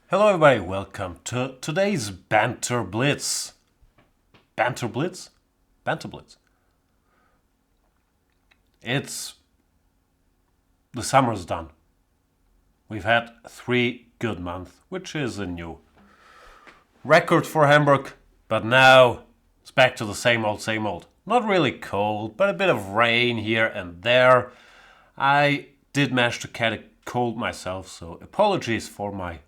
Hello everybody, welcome to today's Banter Blitz. Banter Blitz? Banter Blitz. The summer's done. We've had 3 good months, which is a new record for Hamburg, but now it's back to the same old. Not really cold, but a bit of rain here and there. I did manage to catch a cold myself, so apologies for my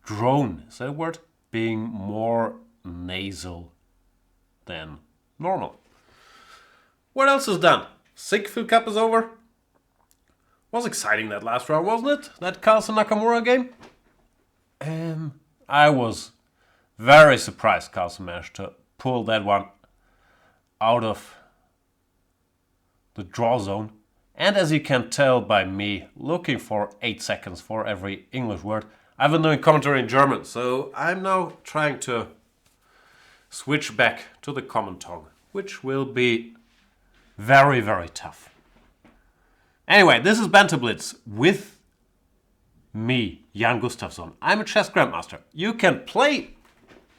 drone, is that a word? Being more nasal than normal. What else is done? Siegfried Cup is over. Was exciting that last round, wasn't it? That Carlsen Nakamura game. I was very surprised Carlsen managed to pull that one out of the draw zone. And as you can tell by me looking for 8 seconds for every English word, I've been doing commentary in German, so I'm now trying to switch back to the common tongue, which will be very, very tough. Anyway, this is Banter Blitz with me, Jan Gustafsson. I'm a chess grandmaster. You can play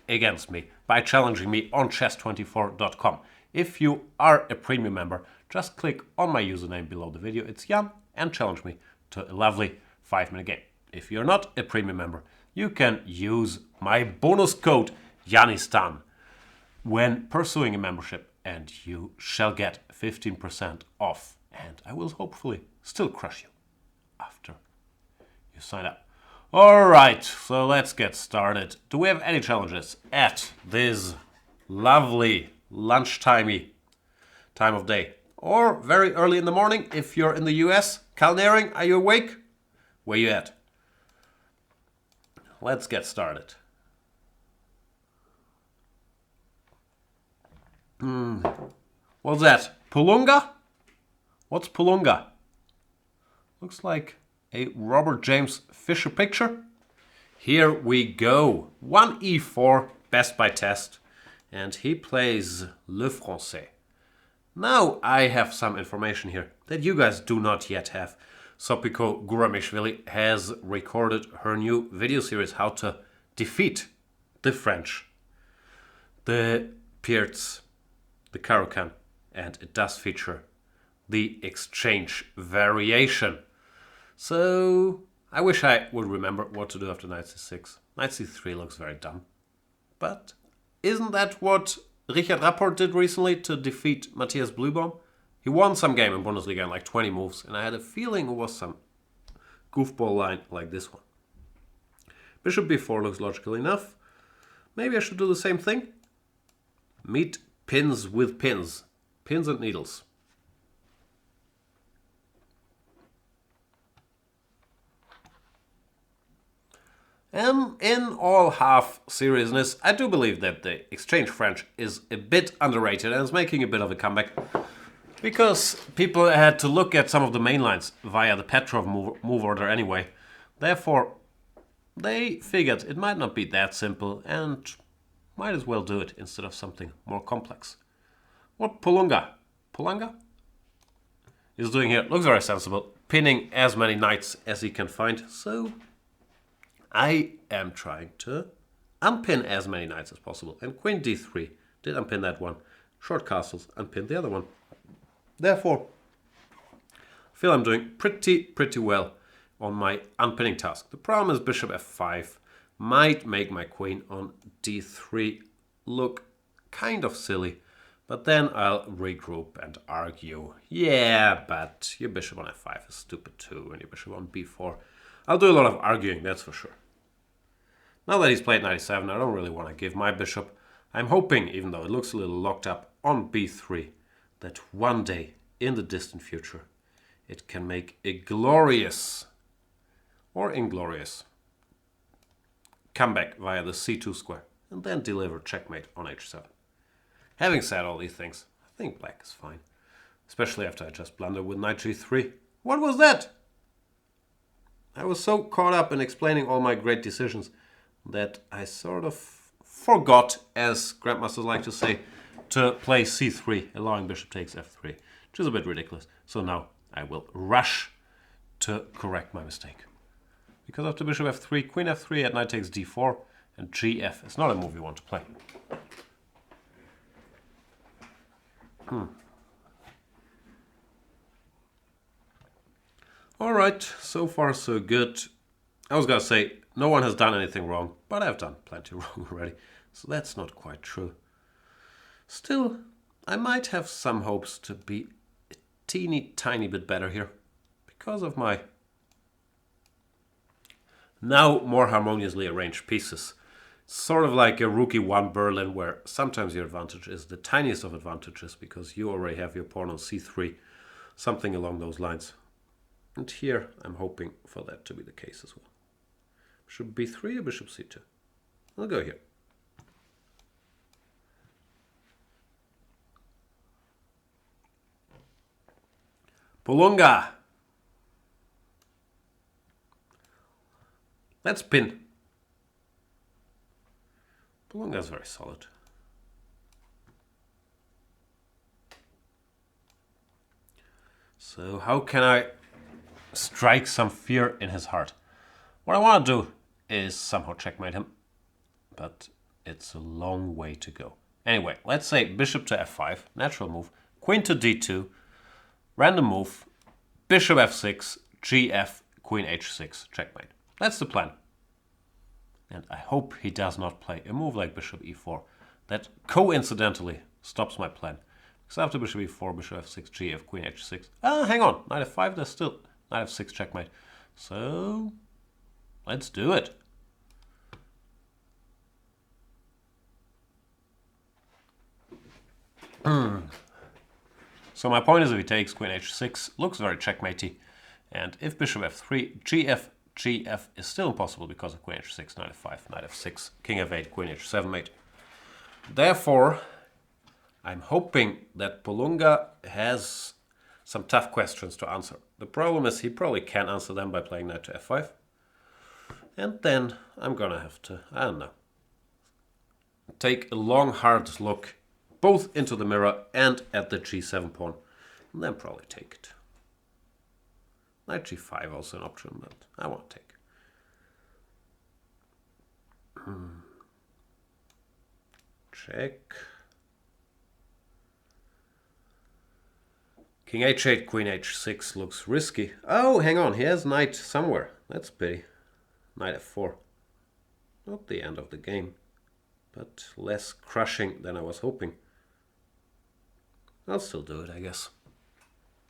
against me by challenging me on chess24.com. If you are a premium member, just click on my username below the video. It's Jan, and challenge me to a lovely 5-minute game. If you're not a premium member, you can use my bonus code JANISTAN when pursuing a membership, and you shall get 15% off. And I will hopefully still crush you after you sign up. Alright, so let's get started. Do we have any challenges at this lovely lunchtimey time of day? Or very early in the morning if you're in the US? Calnaring, are you awake? Where you at? Let's get started. What's that? Polunga? What's Polunga? Looks like a Robert James Fisher picture. Here we go. 1e4, best by test. And he plays Le Français. Now I have some information here that you guys do not yet have. Sopiko Guramishvili has recorded her new video series, How to Defeat the French, the Pierts, the Caro-Kann, and it does feature the exchange variation. So I wish I would remember what to do after knight c6. Knight c3 looks very dumb. But isn't that what Richard Rapport did recently to defeat Matthias Blübaum? He won some game in Bundesliga in like 20 moves, and I had a feeling it was some goofball line like this one. Bishop b4 looks logical enough. Maybe I should do the same thing. Meet pins with pins. Pins and needles. In all half seriousness, I do believe that the exchange French is a bit underrated and is making a bit of a comeback. Because people had to look at some of the main lines via the Petrov move order anyway. Therefore, they figured it might not be that simple and might as well do it instead of something more complex. What Polunga is doing here looks very sensible, pinning as many knights as he can find. So I am trying to unpin as many knights as possible. And Queen d3 did unpin that one. Short castles unpinned the other one. Therefore, I feel I'm doing pretty well on my unpinning task. The problem is bishop f5 might make my queen on d3 look kind of silly, but then I'll regroup and argue. Yeah, but your bishop on f5 is stupid too, and your bishop on b4. I'll do a lot of arguing, that's for sure. Now that he's played knight e7, I don't really want to give my bishop. I'm hoping, even though it looks a little locked up on b3, that one day in the distant future it can make a glorious or inglorious comeback via the c2 square and then deliver checkmate on h7. Having said all these things, I think black is fine, especially after I just blundered with knight g3. What was that? I was so caught up in explaining all my great decisions that I sort of forgot, as grandmasters like to say, to play c3, allowing bishop takes f3, which is a bit ridiculous. So now I will rush to correct my mistake. Because after bishop f3, queen f3 at knight takes d4, and gf is not a move you want to play. Alright, so far so good. I was gonna say, no one has done anything wrong, but I've done plenty wrong already, so that's not quite true. Still, I might have some hopes to be a teeny tiny bit better here, because of my now more harmoniously arranged pieces. Sort of like a rookie 1 Berlin, where sometimes your advantage is the tiniest of advantages because you already have your pawn on c3, something along those lines. And here I'm hoping for that to be the case as well. Bishop b3 or bishop c2? I'll go here. Polunga. Let's pin. Polunga is very solid. So how can I strike some fear in his heart? What I want to do is somehow checkmate him, but it's a long way to go. Anyway, let's say bishop to f5, natural move, queen to d2, random move, bishop f6, gf, queen h6, checkmate. That's the plan. And I hope he does not play a move like bishop e4. That coincidentally stops my plan. Because after bishop e4, bishop f6, gf, queen h6. Hang on, knight f5, there's still knight f6 checkmate. So let's do it. So my point is if he takes queen h6, looks very checkmatey. And if bishop f3, gf is still impossible because of queen h6, knight f5, knight f6, king f8, queen h7 mate. Therefore, I'm hoping that Polunga has some tough questions to answer. The problem is he probably can't answer them by playing knight to f5. And then I'm gonna have to, I don't know, take a long hard look both into the mirror and at the g7 pawn, and then probably take it. Knight g5 also an option, but I won't take. Check. King h8, queen h6 looks risky. Oh, hang on, he has knight somewhere. That's pity. Knight f4. Not the end of the game, but less crushing than I was hoping. I'll still do it, I guess.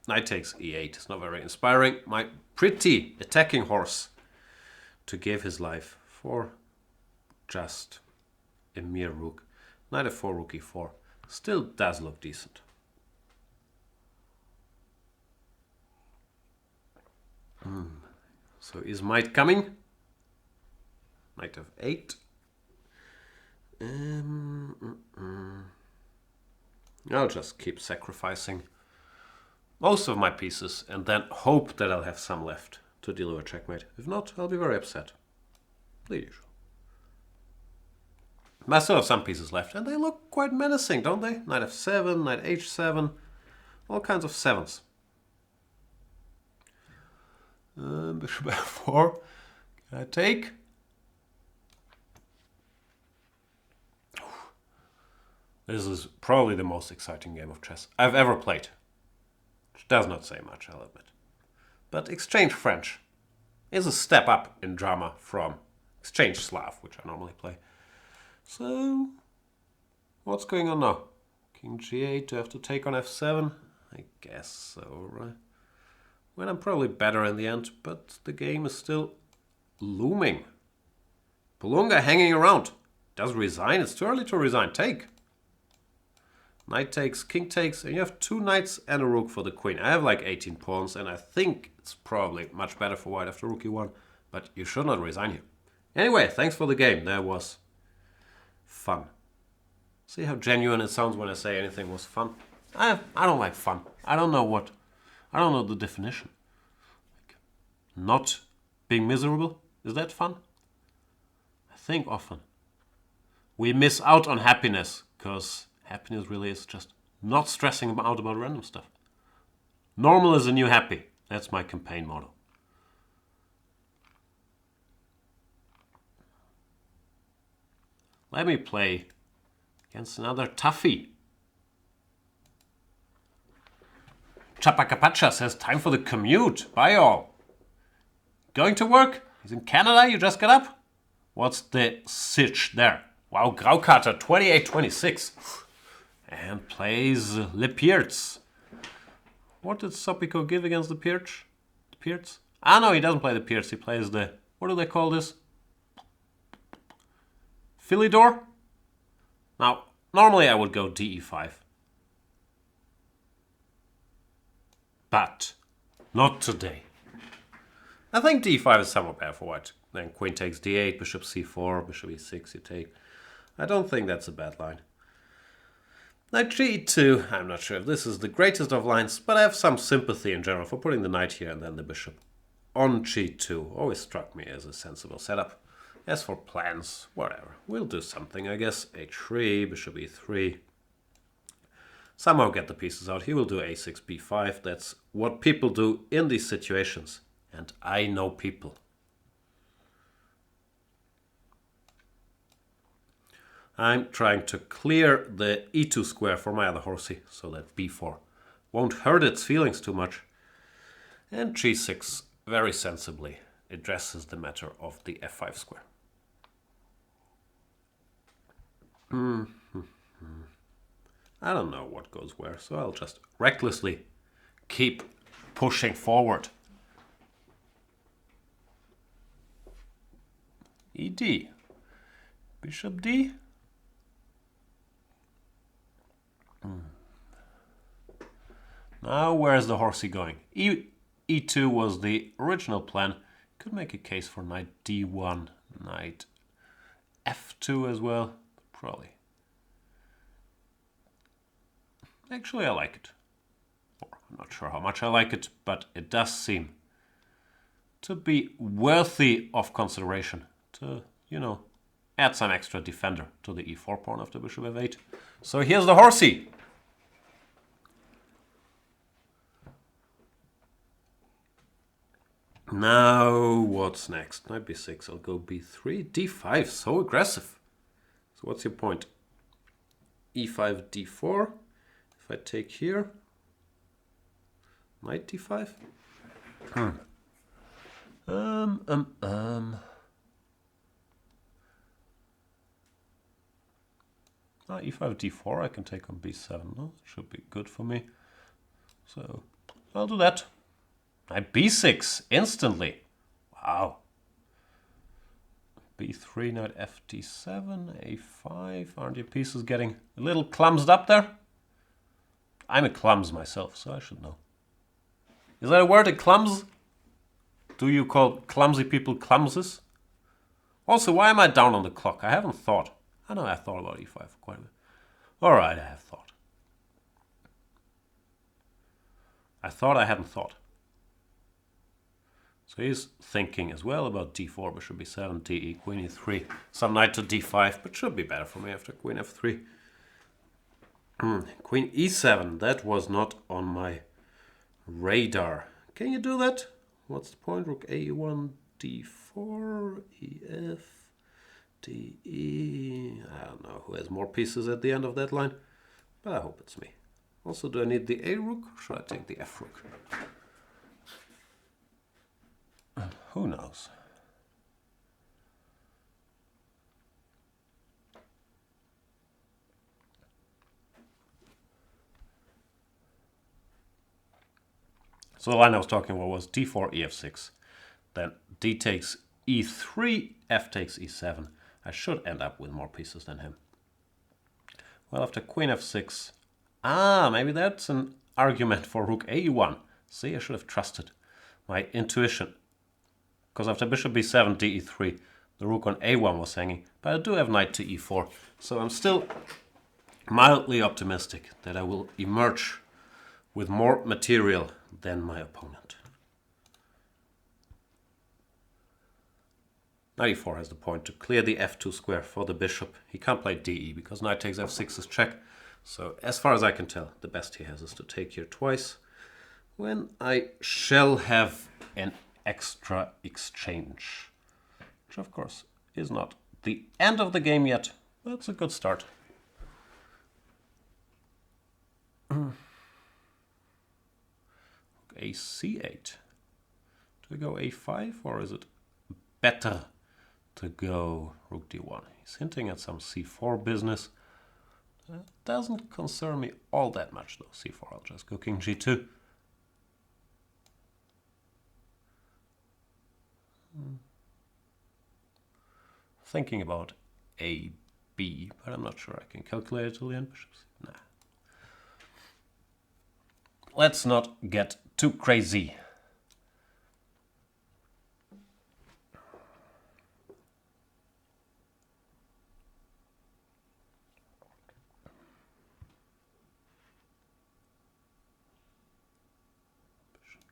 Knight takes e8. It's not very inspiring. My pretty attacking horse to give his life for just a mere rook. Knight f4, rook e4. Still does look decent. So is might coming? Knight f8. I'll just keep sacrificing most of my pieces and then hope that I'll have some left to deliver checkmate. If not, I'll be very upset. The usual. But I still have some pieces left and they look quite menacing, don't they? Knight f7, knight h7, all kinds of sevens. Bishop f4. Can I take? This is probably the most exciting game of chess I've ever played. Which does not say much, I'll admit. But Exchange French is a step up in drama from Exchange Slav, which I normally play. So, what's going on now? King g8, do I have to take on f7? I guess so, right? Well, I'm probably better in the end, but the game is still looming. Polunga hanging around. Does resign? It's too early to resign. Take. Knight takes, king takes, and you have 2 knights and a rook for the queen. I have like 18 pawns, and I think it's probably much better for white after rook e1, but you should not resign here. Anyway, thanks for the game. That was fun. See how genuine it sounds when I say anything was fun? I don't like fun. I don't know the definition. Like, not being miserable, is that fun? I think often we miss out on happiness because happiness really is just not stressing out about random stuff. Normal is the new happy. That's my campaign motto. Let me play against another toughie. Chapacapacha says, time for the commute. Bye all. Going to work? He's in Canada, you just got up? What's the sitch there? Wow, Graukater, 28-26. And plays Le Pierts. What did Sopico give against the Pierts? The Pierts? Ah, no, he doesn't play the Pierts. He plays the... What do they call this? Philidor? Now, normally I would go DE5. But not today. I think D5 is somewhat better for white. Then queen takes D8, bishop C4, bishop E6 you take. I don't think that's a bad line. Knight G2, I'm not sure if this is the greatest of lines, but I have some sympathy in general for putting the knight here and then the bishop on G2. Always struck me as a sensible setup. As for plans, whatever. We'll do something, I guess. H3, bishop E3. Somehow get the pieces out. He will do A6, B5. That's what people do in these situations. And I know people. I'm trying to clear the E2 square for my other horsey so that B4 won't hurt its feelings too much. And G6 very sensibly addresses the matter of the F5 square. I don't know what goes where, so I'll just recklessly keep pushing forward. ED. Bishop D. Now where's the horsey going? E2 was the original plan. Could make a case for knight D1, knight F2 as well. Probably. Actually, I like it. Or, I'm not sure how much I like it, but it does seem to be worthy of consideration to, you know, add some extra defender to the E4 pawn after bishop F8. So here's the horsey. Now, what's next? Knight B6, I'll go B3, D5, so aggressive. So what's your point? E5, D4. If I take here, knight D5. E5, D4, I can take on B7. No, should be good for me. So I'll do that. Knight B6 instantly. Wow. B3, knight FD7, A5. Aren't your pieces getting a little clumsed up there? I'm a clums myself, so I should know. Is that a word, a clums? Do you call clumsy people clumses? Also, why am I down on the clock? I haven't thought. I know I thought about E5 quite a bit. All right, I have thought. I thought I hadn't thought. So he's thinking as well about D4, bishop B7, DE, queen E3, some knight to D5, but should be better for me after queen F3. Queen E7, that was not on my radar. Can you do that? What's the point? Rook A1, D4, EF, DE. I don't know who has more pieces at the end of that line, but I hope it's me. Also, do I need the A rook or should I take the F rook? Who knows? So the line I was talking about was D4, EF6. Then D takes E3, F takes E7. I should end up with more pieces than him. Well, after queen F6... maybe that's an argument for rook A1. See, I should have trusted my intuition. Because after bishop B7, DE3, the rook on A1 was hanging. But I do have knight to E4. So I'm still mildly optimistic that I will emerge with more material than my opponent. Knight E4 has the point to clear the F2 square for the bishop. He can't play DE because knight takes F6 is check. So as far as I can tell, the best he has is to take here twice. When I shall have an extra exchange, which of course is not the end of the game yet, That's a good start. A c8. Do we go a5 or is it better to go rook d1? He's hinting at some c4 business. Doesn't concern me all that much though. c4, I'll just go king g2. Thinking about a b, but I'm not sure I can calculate it till the end bishops. Nah. Let's not get too crazy.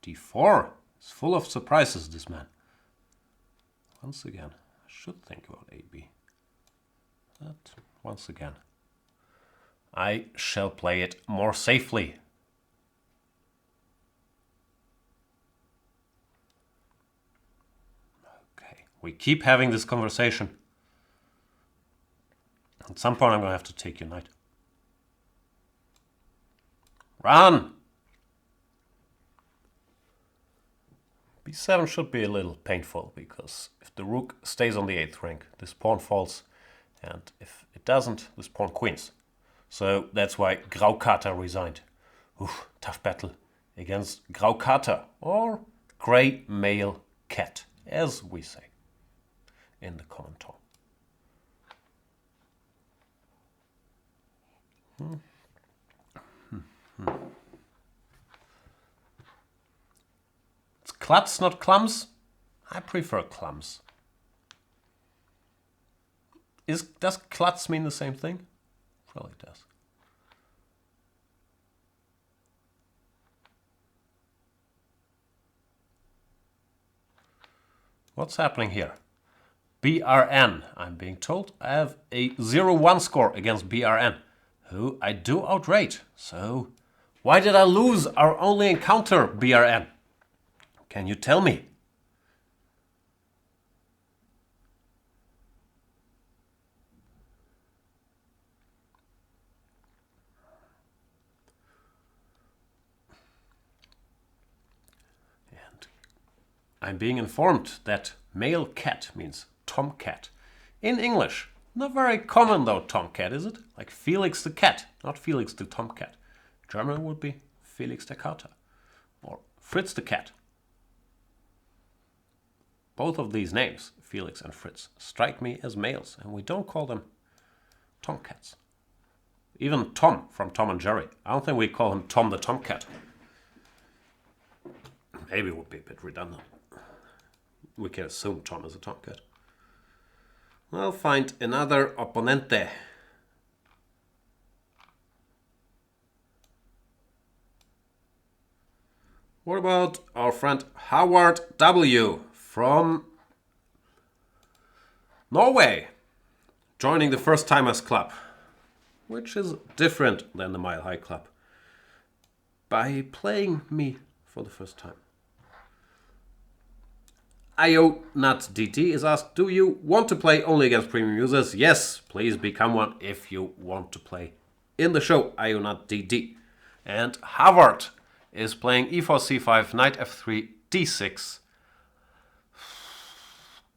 d4 is full of surprises, this man. Once again, I should think about AB. But once again, I shall play it more safely. Okay, we keep having this conversation. At some point I'm going to have to take your knight. Run! b7 should be a little painful, because if the rook stays on the 8th rank, this pawn falls, and if it doesn't, this pawn queens. So that's why Graukater resigned. Oof, tough battle against Graukater, or grey male cat, as we say in the common tongue. It's klutz, not clums. I prefer clums. Does klutz mean the same thing? Probably does. What's happening here? BRN, I'm being told. I have a 0-1 score against BRN, who I do outrate. So why did I lose our only encounter, BRN? Can you tell me? And I'm being informed that male cat means tomcat. In English, not very common though, tomcat, is it? Like Felix the cat, not Felix the tomcat. German would be Felix der Kater or Fritz the cat. Both of these names, Felix and Fritz, strike me as males, and we don't call them tomcats. Even Tom from Tom and Jerry, I don't think we call him Tom the Tomcat. Maybe it would be a bit redundant. We can assume Tom is a tomcat. I'll find another opponente. What about our friend Haavardw from Norway, joining the First Timers Club, which is different than the Mile High Club, by playing me for the first time. IONutDT is asked, do you want to play only against premium users? Yes, please become one if you want to play in the show, IONutDT. And Haavardw is playing e4, c5, knight f3, d6.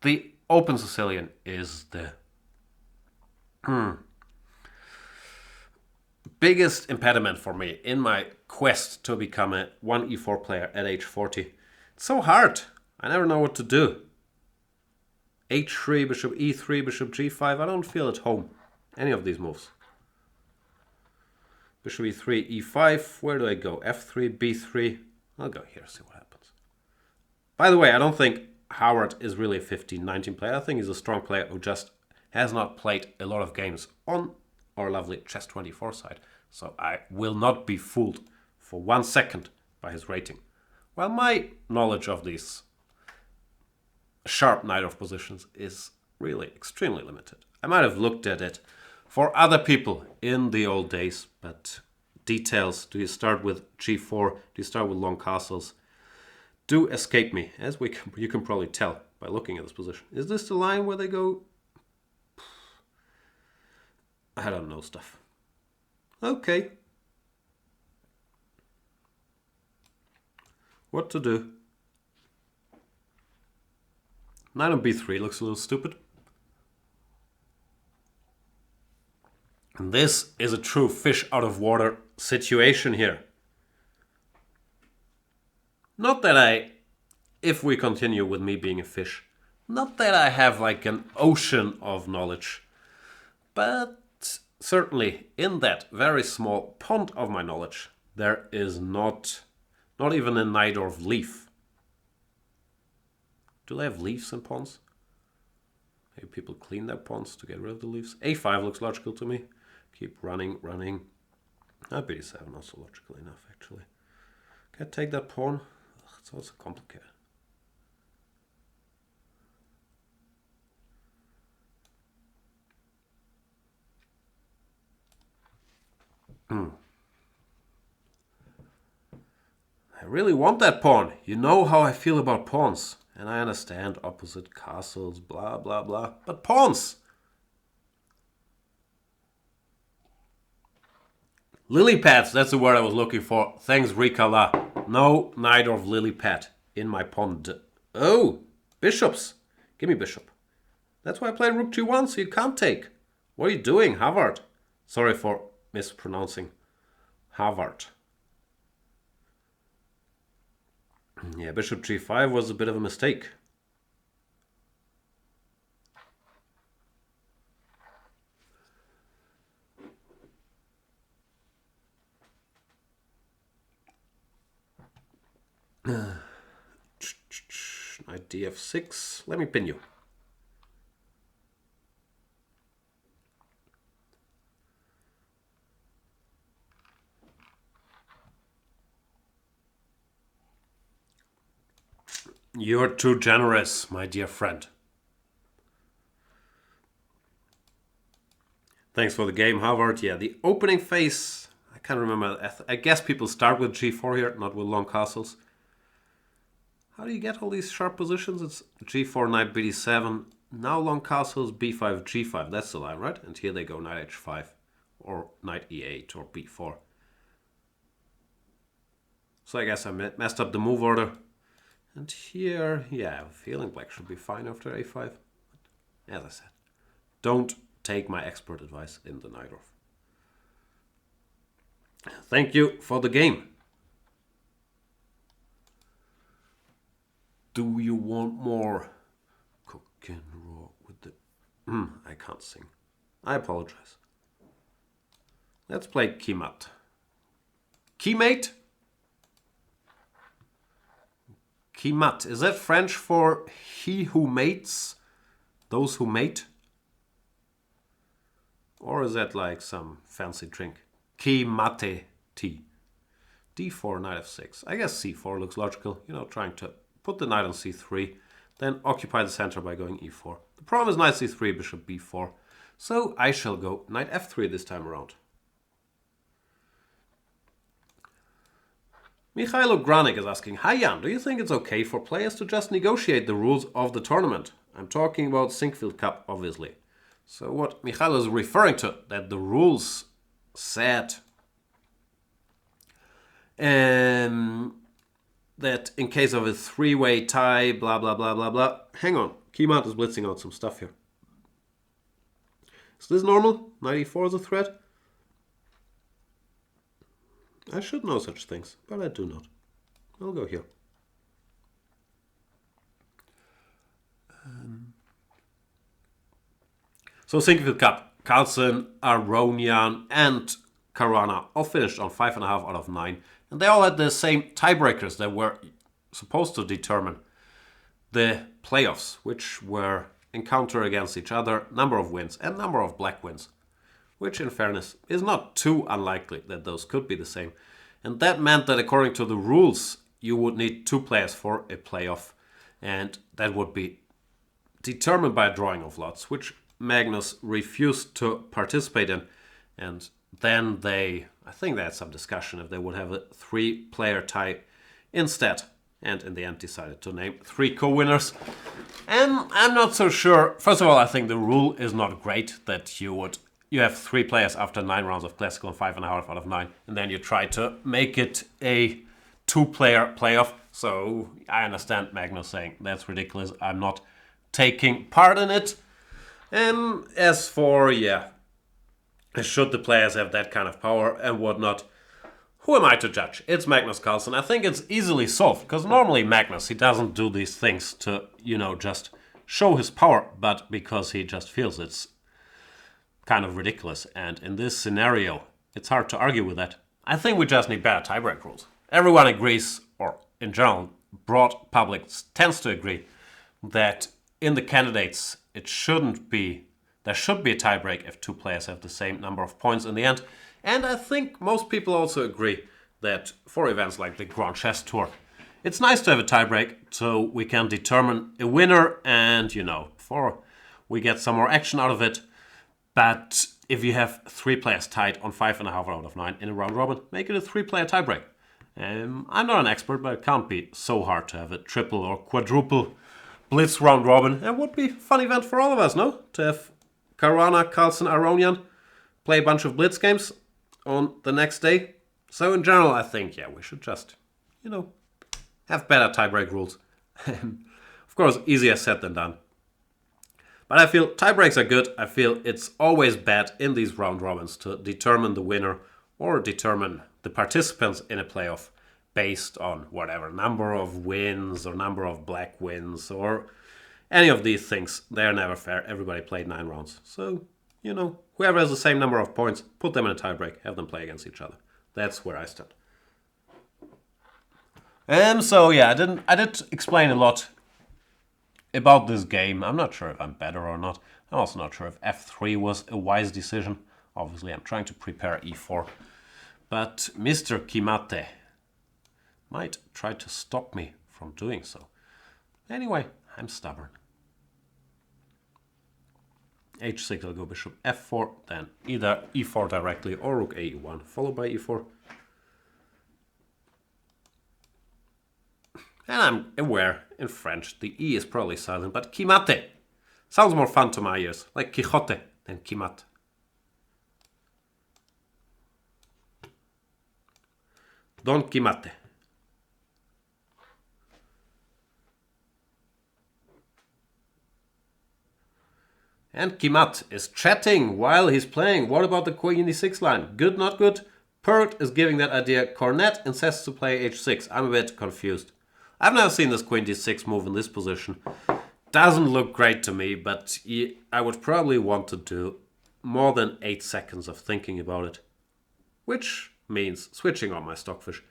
The Open Sicilian is the biggest impediment for me in my quest to become a 1e4 player at age 40. It's so hard. I never know what to do. h3, bishop e3, bishop g5. I don't feel at home. Any of these moves. Bishop e3, e5. Where do I go? f3, b3. I'll go here, see what happens. By the way, I don't think Haavardw is really a 15-19 player. I think he's a strong player who just has not played a lot of games on our lovely Chess24 side. So I will not be fooled for 1 second by his rating. While my knowledge of these sharp knight of positions is really extremely limited. I might have looked at it for other people in the old days, but details, do you start with g4, do you start with long castles, do escape me, as you can probably tell by looking at this position. Is this the line where they go I don't know stuff. Okay. What to do? Knight on b3 looks a little stupid. And this is a true fish out of water situation here. Not that if we continue with me being a fish, not that I have like an ocean of knowledge, but certainly in that very small pond of my knowledge, there is not even a Najdorf leaf. Do they have leaves in ponds? Maybe people clean their ponds to get rid of the leaves. A5 looks logical to me. Keep running. B7 also logical enough, actually. Can I take that pawn? Ugh, it's also complicated. I really want that pawn. You know how I feel about pawns. And I understand opposite castles, blah, blah, blah. But pawns! Lily pads, that's the word I was looking for. Thanks, Rikala. No Najdorf lily pad in my pond. Oh, bishops. Give me bishop. That's why I played rook g1, so you can't take. What are you doing, Haavardw? Sorry for mispronouncing. Haavardw. Yeah, bishop g5 was a bit of a mistake. Knight df6. Let me pin you. You're too generous, my dear friend. Thanks for the game, Haavardw. Yeah, the opening phase, I can't remember. I guess people start with g4 here, not with long castles. How do you get all these sharp positions? It's g4, knight bd7, now long castles, b5, g5. That's the line, right? And here they go, knight h5, or knight e8, or b4. So I guess I messed up the move order. And here, yeah, I have a feeling black should be fine after a5. As I said, don't take my expert advice in the Najdorf. Thank you for the game. Do you want more? Cook and raw with the... I can't sing. I apologize. Let's play Quimate. Quimate? Quimate. Is that French for he who mates? Those who mate? Or is that like some fancy drink? Quimate tea. d4, knight f6. I guess c4 looks logical. You know, trying to put the knight on c3, then occupy the center by going e4. The problem is knight c3, bishop b4. So I shall go knight f3 this time around. Mikhailo Granik is asking, hi Jan, do you think it's okay for players to just negotiate the rules of the tournament? I'm talking about Sinquefield Cup, obviously. So what Mikhailo is referring to, that the rules said that in case of a three-way tie, blah, blah, blah, blah, blah. Hang on, Quimate is blitzing out some stuff here. Is this normal? 94 is a threat? I should know such things, but I do not. I'll go here. So Sinquefield Cup, Carlsen, Aronian and Caruana all finished on 5.5 out of 9. And they all had the same tiebreakers that were supposed to determine the playoffs, which were encounter against each other, number of wins and number of black wins, which in fairness is not too unlikely that those could be the same. And that meant that according to the rules, you would need 2 players for a playoff, and that would be determined by a drawing of lots, which Magnus refused to participate in. And then I think they had some discussion if they would have a 3-player tie instead. And in the end decided to name 3 co-winners. And I'm not so sure. First of all, I think the rule is not great that you would you have 3 players after 9 rounds of classical and 5.5 out of 9, and then you try to make it a 2-player playoff. So I understand Magnus saying that's ridiculous. I'm not taking part in it. And as for, should the players have that kind of power and whatnot, who am I to judge? It's Magnus Carlsen. I think it's easily solved, because normally Magnus, he doesn't do these things to, just show his power, but because he just feels it's kind of ridiculous. And in this scenario, it's hard to argue with that. I think we just need better tiebreak rules. Everyone agrees, or in general, broad public tends to agree, that in the candidates, there should be a tiebreak if 2 players have the same number of points in the end. And I think most people also agree that for events like the Grand Chess Tour, it's nice to have a tiebreak so we can determine a winner and, we get some more action out of it. But if you have 3 players tied on 5.5 out of 9 in a round robin, make it a 3-player tiebreak. I'm not an expert, but it can't be so hard to have a triple or quadruple Blitz round robin. It would be a fun event for all of us, no? To have Caruana, Carlsen, Aronian play a bunch of Blitz games on the next day. So in general, I think, we should just, have better tiebreak rules. Of course, easier said than done. But I feel tiebreaks are good. I feel it's always bad in these round robins to determine the winner or determine the participants in a playoff based on whatever number of wins or number of black wins or any of these things. They're never fair. Everybody played 9 rounds. So, whoever has the same number of points, put them in a tiebreak, have them play against each other. That's where I stand. I did explain a lot about this game. I'm not sure if I'm better or not. I'm also not sure if f3 was a wise decision. Obviously, I'm trying to prepare e4. But Mr. Quimate might try to stop me from doing so. Anyway, I'm stubborn. h6, I'll go bishop f4, then either e4 directly or rook a e1, followed by e4. And I'm aware, in French, the E is probably silent, but Quimate sounds more fun to my ears, like Quixote than Quimate. Don Quimate. And Quimate is chatting while he's playing. What about the queen e6 line? Good, not good? Pert is giving that idea cornet and says to play h6. I'm a bit confused. I've never seen this queen d6 move in this position. Doesn't look great to me, but I would probably want to do more than 8 seconds of thinking about it. Which means switching on my stockfish.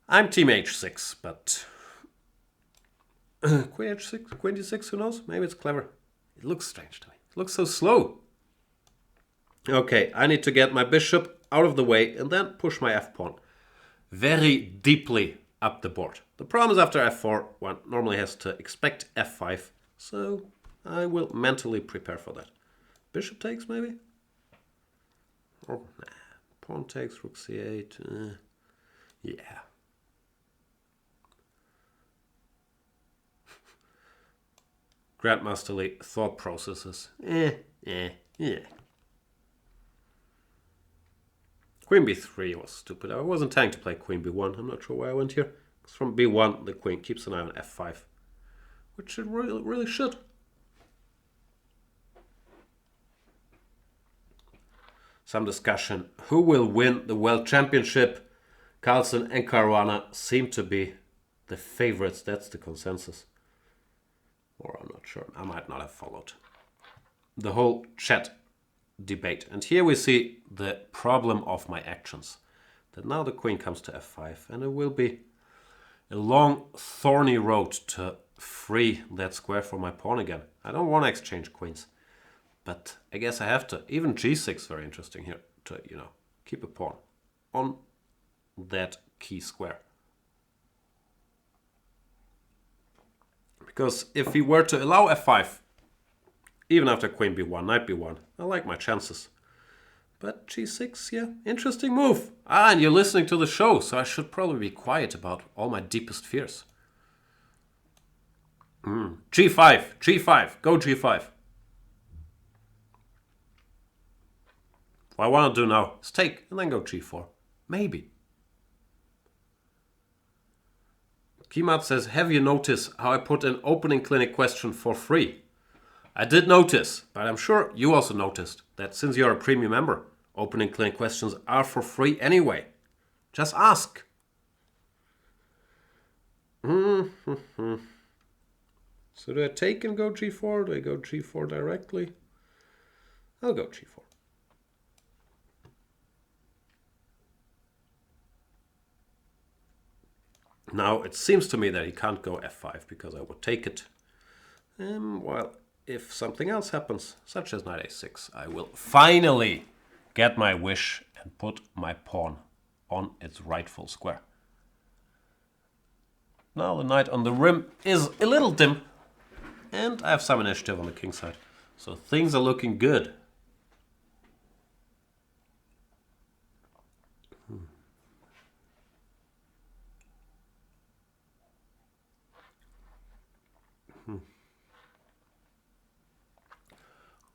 I'm team h6, but queen h6, queen d6, who knows? Maybe it's clever. It looks strange to me. It looks so slow. Okay, I need to get my bishop out of the way and then push my f-pawn very deeply up the board. The problem is after f4, one normally has to expect f5, so I will mentally prepare for that. Bishop takes, maybe? Or, nah. Pawn takes, rook c8. Yeah. Grandmasterly thought processes. Yeah. Queen b3 was stupid. I wasn't intending to play queen b1. I'm not sure why I went here. Because from b1, the queen keeps an eye on f5. Which it really should. Some discussion. Who will win the World Championship? Carlsen and Caruana seem to be the favorites. That's the consensus. Or I'm not sure. I might not have followed the whole chat debate. And here we see the problem of my actions. That now the queen comes to f5 and it will be a long thorny road to free that square for my pawn again. I don't want to exchange queens. But I guess I have to. Even g6 very interesting here to, keep a pawn on that key square. Because if he were to allow f5, even after queen b1, knight b1, I like my chances. But g6, yeah, interesting move. And you're listening to the show, so I should probably be quiet about all my deepest fears. g5, go g5. What I want to do now is take and then go g4. Maybe. Quimate says, have you noticed how I put an opening clinic question for free? I did notice, but I'm sure you also noticed that since you're a premium member, opening clinic questions are for free anyway. Just ask. So do I take and go g4? Do I go g4 directly? I'll go g4. Now, it seems to me that he can't go f5 because I would take it. While if something else happens, such as knight a6, I will finally get my wish and put my pawn on its rightful square. Now the knight on the rim is a little dim, and I have some initiative on the king side. So things are looking good.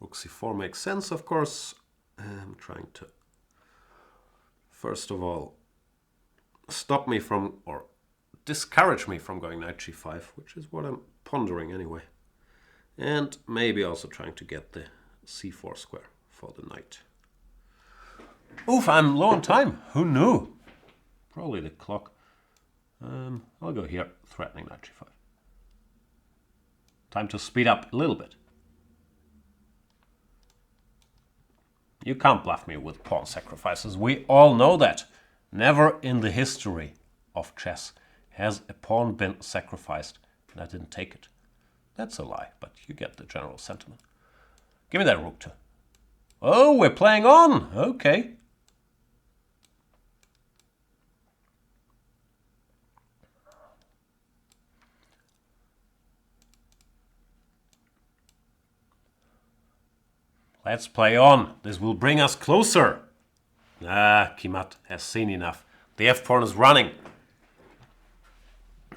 Rook c4 makes sense, of course. I'm trying to, first of all, stop me from, or discourage me from going knight g5, which is what I'm pondering anyway. And maybe also trying to get the c4 square for the knight. Oof, I'm low on time. Who knew? Probably the clock. I'll go here, threatening knight g5. Time to speed up a little bit. You can't bluff me with pawn sacrifices. We all know that. Never in the history of chess has a pawn been sacrificed and I didn't take it. That's a lie, but you get the general sentiment. Give me that rook too. Oh, we're playing on. Okay. Let's play on. This will bring us closer. Ah, Quimate has seen enough. The f-pawn is running.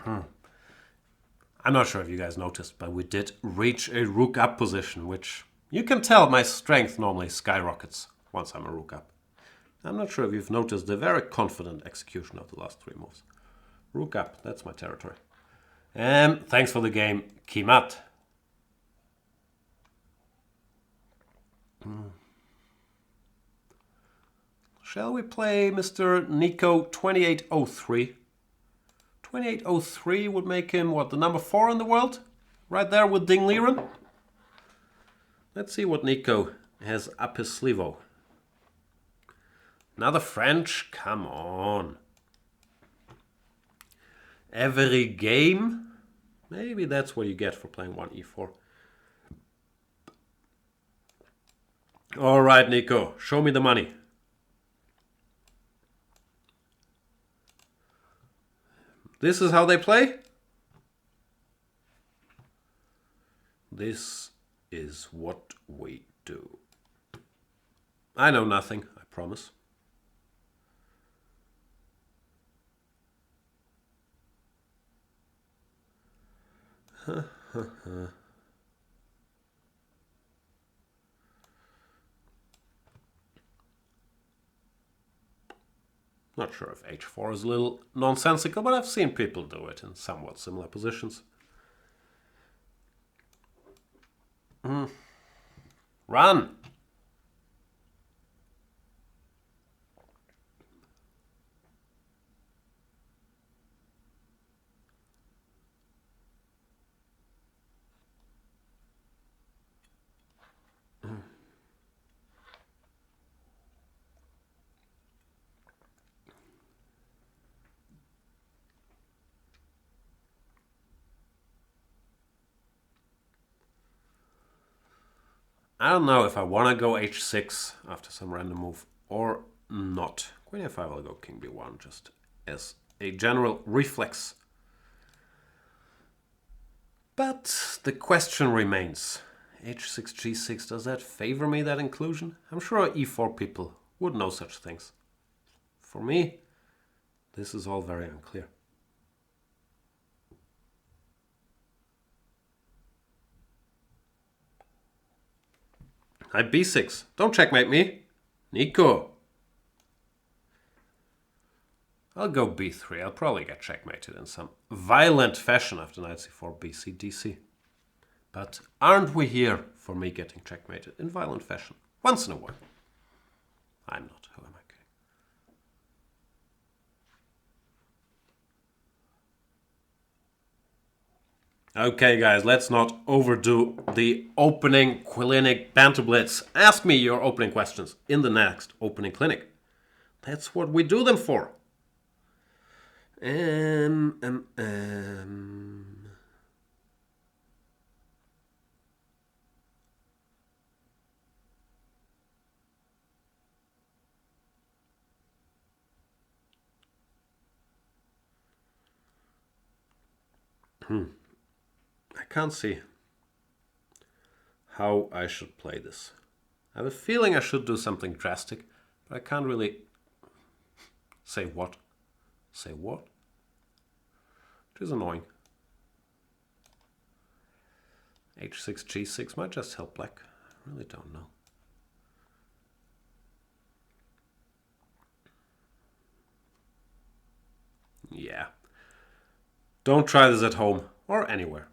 I'm not sure if you guys noticed, but we did reach a rook up position, which you can tell my strength normally skyrockets once I'm a rook up. I'm not sure if you've noticed the very confident execution of the last three moves. Rook up, that's my territory. And thanks for the game, Quimate. Shall we play Mr. Nico 2803? 2803 would make him, what, the number 4 in the world? Right there with Ding Liren? Let's see what Nico has up his sleeve-o. Another French? Come on. Every game? Maybe that's what you get for playing 1e4. All right, Nico, show me the money. This is how they play? This is what we do. I know nothing, I promise. Not sure if h4 is a little nonsensical, but I've seen people do it in somewhat similar positions. Run! I don't know if I want to go h6 after some random move or not. Queen a5 will go king b1 just as a general reflex. But the question remains, h6, g6, does that favor me, that inclusion? I'm sure e4 people would know such things. For me, this is all very unclear. Knight b6. Don't checkmate me. Nico. I'll go b3. I'll probably get checkmated in some violent fashion after knight c4, bc, dc. But aren't we here for me getting checkmated in violent fashion? Once in a while. I'm not. Who am I kidding? Okay, guys, let's not overdo the opening clinic Banter Blitz. Ask me your opening questions in the next opening clinic. That's what we do them for. I can't see how I should play this. I have a feeling I should do something drastic, but I can't really say what. Say what? It is annoying. h6, g6 might just help black. I really don't know. Yeah. Don't try this at home or anywhere.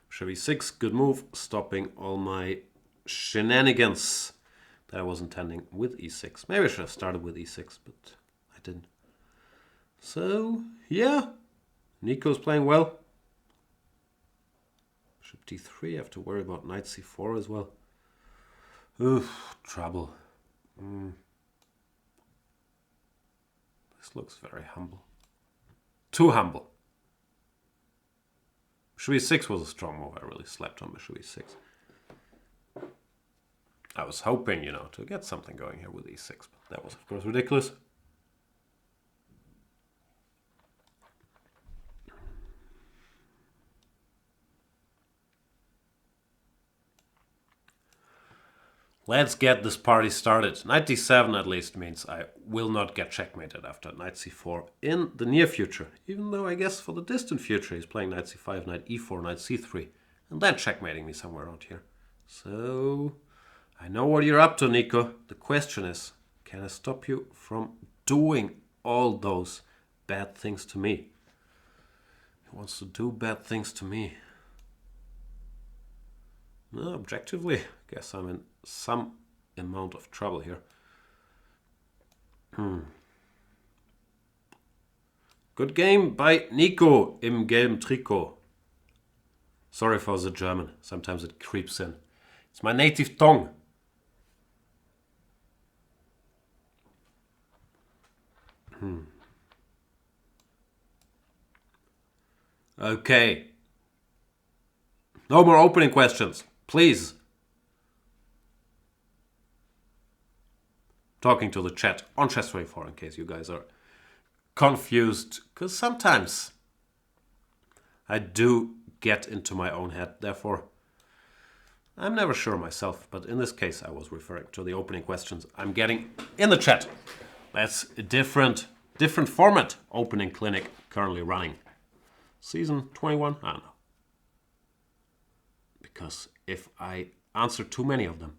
Bishop e6, good move, stopping all my shenanigans that I was intending with e6. Maybe I should have started with e6, but I didn't. So, yeah, Nico's playing well. Bishop d3, I have to worry about knight c4 as well. Oof, trouble. This looks very humble. Too humble. Bishop e6 was a strong move. I really slept on bishop e6. I was hoping, you know, to get something going here with e6, but that was, of course, ridiculous. Let's get this party started. Knight d7 at least means I will not get checkmated after knight c4 in the near future. Even though I guess for the distant future he's playing knight c5, knight e4, knight c3. And then checkmating me somewhere around here. So, I know what you're up to, Nico. The question is, can I stop you from doing all those bad things to me? He wants to do bad things to me. No, objectively, I guess I'm in some amount of trouble here. Good game by Nico im gelben Trikot. Sorry for the German. Sometimes it creeps in. It's my native tongue. Okay. No more opening questions. Please. Talking to the chat on chess24 in case you guys are confused. Because sometimes I do get into my own head. Therefore, I'm never sure myself. But in this case, I was referring to the opening questions I'm getting in the chat. That's a different format opening clinic currently running. Season 21? I don't know. Because if I answer too many of them,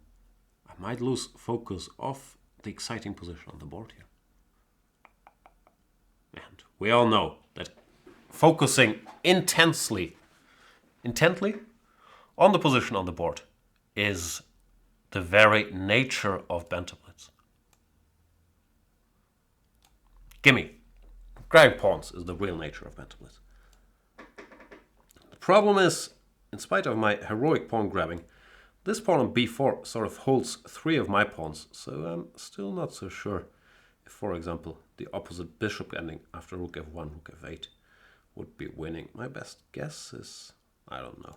I might lose focus of the exciting position on the board here. And we all know that focusing intently on the position on the board is the very nature of Banter Blitz. Gimme. Grabbing pawns is the real nature of Banter Blitz. The problem is, in spite of my heroic pawn grabbing, this pawn on b4 sort of holds 3 of my pawns, so I'm still not so sure if, for example, the opposite bishop ending after rook f1, rook f8 would be winning. My best guess is, I don't know.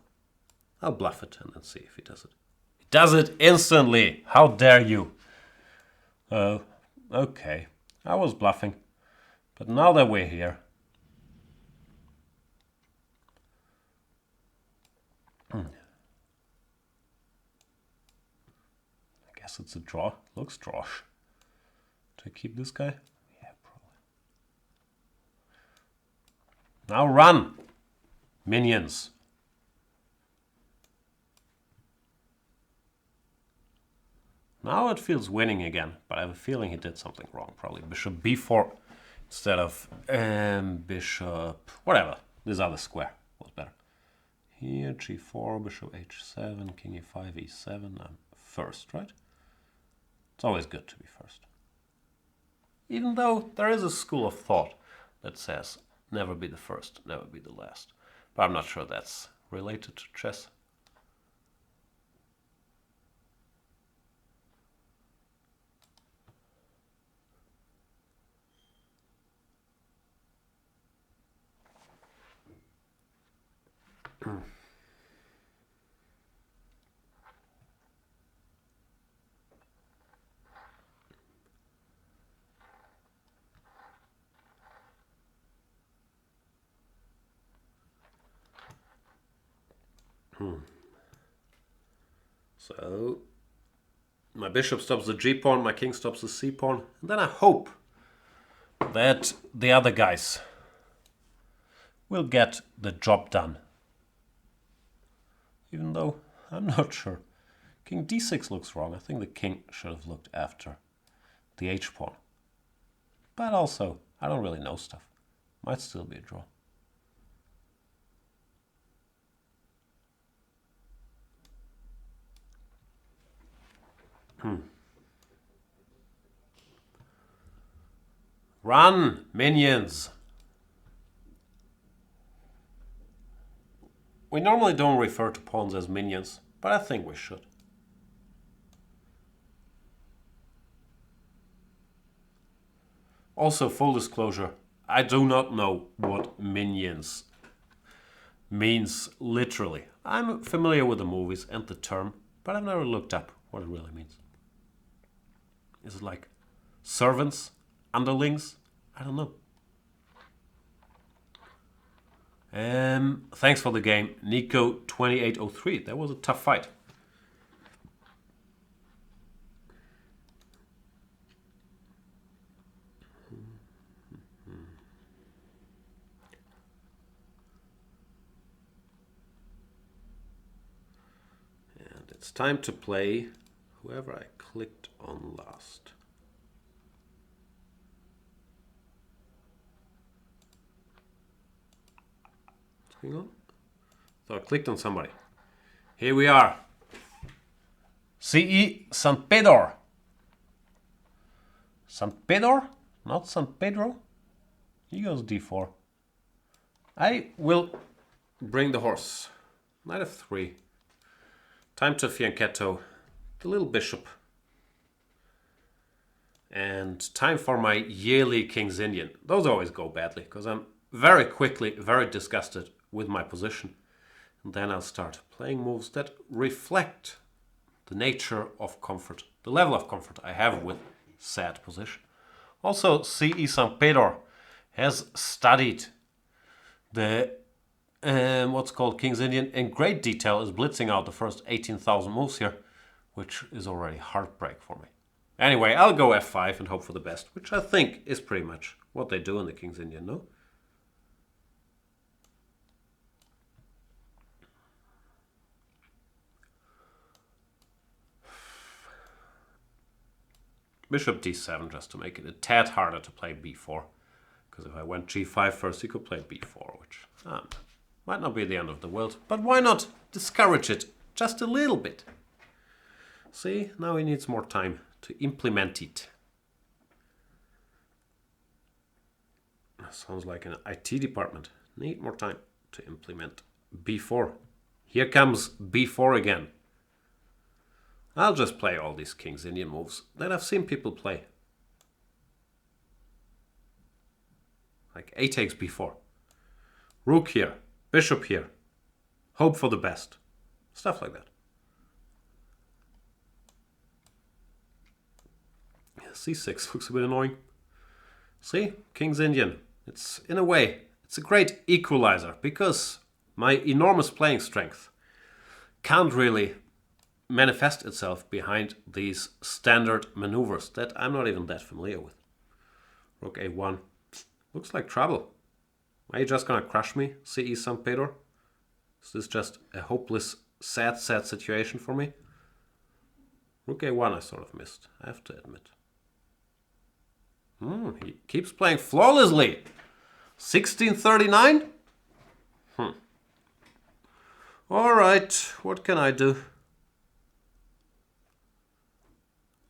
I'll bluff it and then see if he does it. He does it instantly! How dare you! Oh, okay. I was bluffing. But now that we're here, I guess it's a draw. Looks drawish. Do I keep this guy? Yeah, probably. Now run! Minions. Now it feels winning again, but I have a feeling he did something wrong. Probably bishop b4 instead of bishop... whatever. This other square was better. Here, g4, bishop h7, king e5, e7. I'm first, right? It's always good to be first. Even though there is a school of thought that says never be the first, never be the last. But I'm not sure that's related to chess. So my bishop stops the g pawn, my king stops the c pawn, and then I hope that the other guys will get the job done. Even though I'm not sure. King d6 looks wrong. I think the king should have looked after the h pawn. But also, I don't really know stuff. Might still be a draw. Run, minions! We normally don't refer to pawns as minions, but I think we should. Also, full disclosure, I do not know what minions means literally. I'm familiar with the movies and the term, but I've never looked up what it really means. Is it like servants, underlings? I don't know. Thanks for the game, Nico2803. That was a tough fight. And it's time to play whoever I clicked on last. Hang on. So I clicked on somebody. Here we are. CESantpedor. Santpedor? Not San Pedro? He goes d4. I will bring the horse. Knight f3. Time to fianchetto the little bishop. And time for my yearly King's Indian. Those always go badly because I'm very quickly very disgusted with my position. And then I'll start playing moves that reflect the nature of comfort, the level of comfort I have with said position. Also, CESantpedor has studied the what's called King's Indian in great detail, is blitzing out the first 18,000 moves here, which is already heartbreak for me. Anyway, I'll go f5 and hope for the best, which I think is pretty much what they do in the King's Indian, no? Bishop d7 just to make it a tad harder to play b4. Because if I went g5 first, he could play b4, which might not be the end of the world. But why not discourage it just a little bit? See, now he needs more time to implement it. That sounds like an IT department. Need more time to implement b4. Here comes b4 again. I'll just play all these King's Indian moves that I've seen people play. Like a takes b4. Rook here. Bishop here. Hope for the best. Stuff like that. c6 looks a bit annoying. See? King's Indian. It's, in a way, it's a great equalizer because my enormous playing strength can't really manifest itself behind these standard maneuvers that I'm not even that familiar with. Rook a1. Looks like trouble. Are you just gonna crush me, CESantpedor? Is this just a hopeless, sad situation for me? Rook a1 I sort of missed, I have to admit. He keeps playing flawlessly. 1639? Alright, what can I do?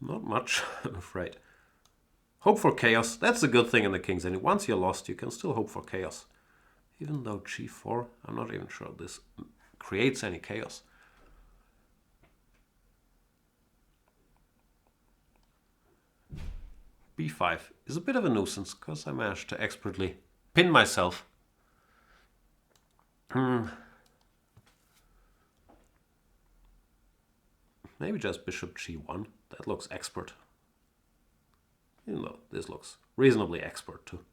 Not much, I'm afraid. Hope for chaos. That's the good thing in the King's Indian. Once you're lost, you can still hope for chaos. Even though g4, I'm not even sure this creates any chaos. b5 is a bit of a nuisance because I managed to expertly pin myself. Maybe just bishop g1. That looks expert. Even though this looks reasonably expert too.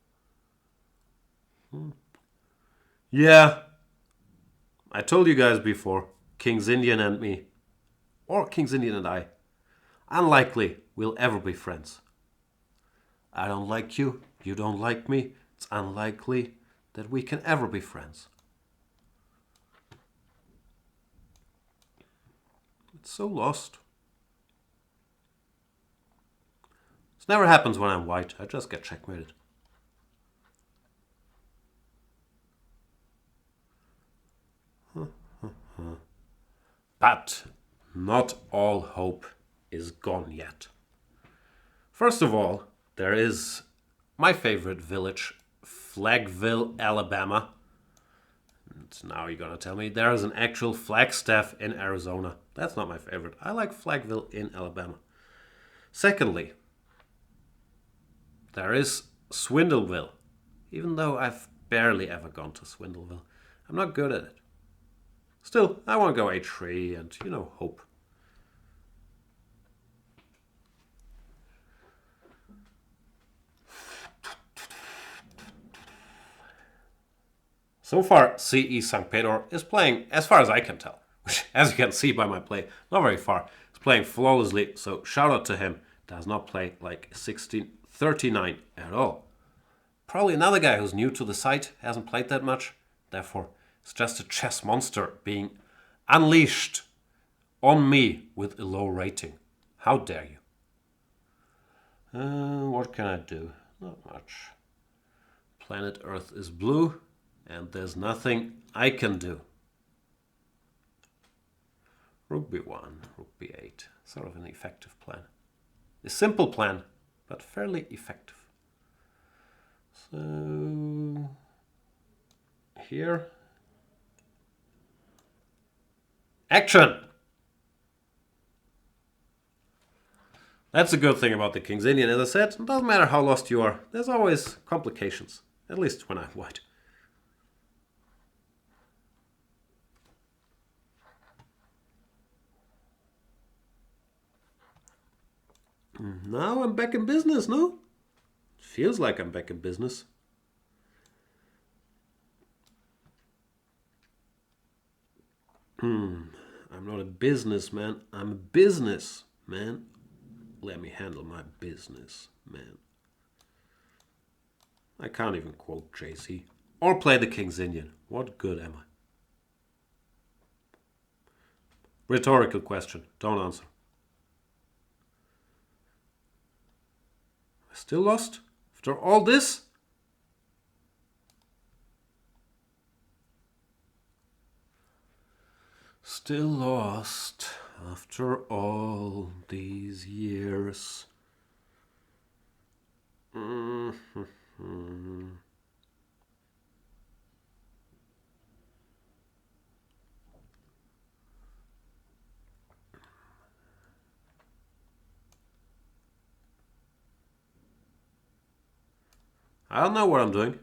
Yeah. I told you guys before, King's Indian and me, or King's Indian and I, unlikely we'll ever be friends. I don't like you, you don't like me. It's unlikely that we can ever be friends. It's so lost. This never happens when I'm white. I just get checkmated. But not all hope is gone yet. First of all, there is my favorite village, Flagville, Alabama. And now you're gonna tell me there is an actual Flagstaff in Arizona. That's not my favorite. I like Flagville in Alabama. Secondly, there is Swindleville. Even though I've barely ever gone to Swindleville, I'm not good at it. Still, I want to go h3 and, you know, hope. So far, CESantpedor is playing, as far as I can tell, which, as you can see by my play, not very far. He's playing flawlessly, so shout out to him. Does not play like 1639 at all. Probably another guy who's new to the site, hasn't played that much. Therefore, it's just a chess monster being unleashed on me with a low rating. How dare you? What can I do? Not much. Planet Earth is blue. And there's nothing I can do. Rook b1, rook b8. Sort of an effective plan. A simple plan, but fairly effective. So here. Action! That's a good thing about the King's Indian. As I said, it doesn't matter how lost you are. There's always complications. At least when I'm white. Now I'm back in business, no? Feels like I'm back in business. I'm not a businessman. I'm a businessman. Let me handle my business, man. I can't even quote JC. Or play the King's Indian. What good am I? Rhetorical question. Don't answer. Still lost? After all this? Still lost after all these years. I don't know what I'm doing.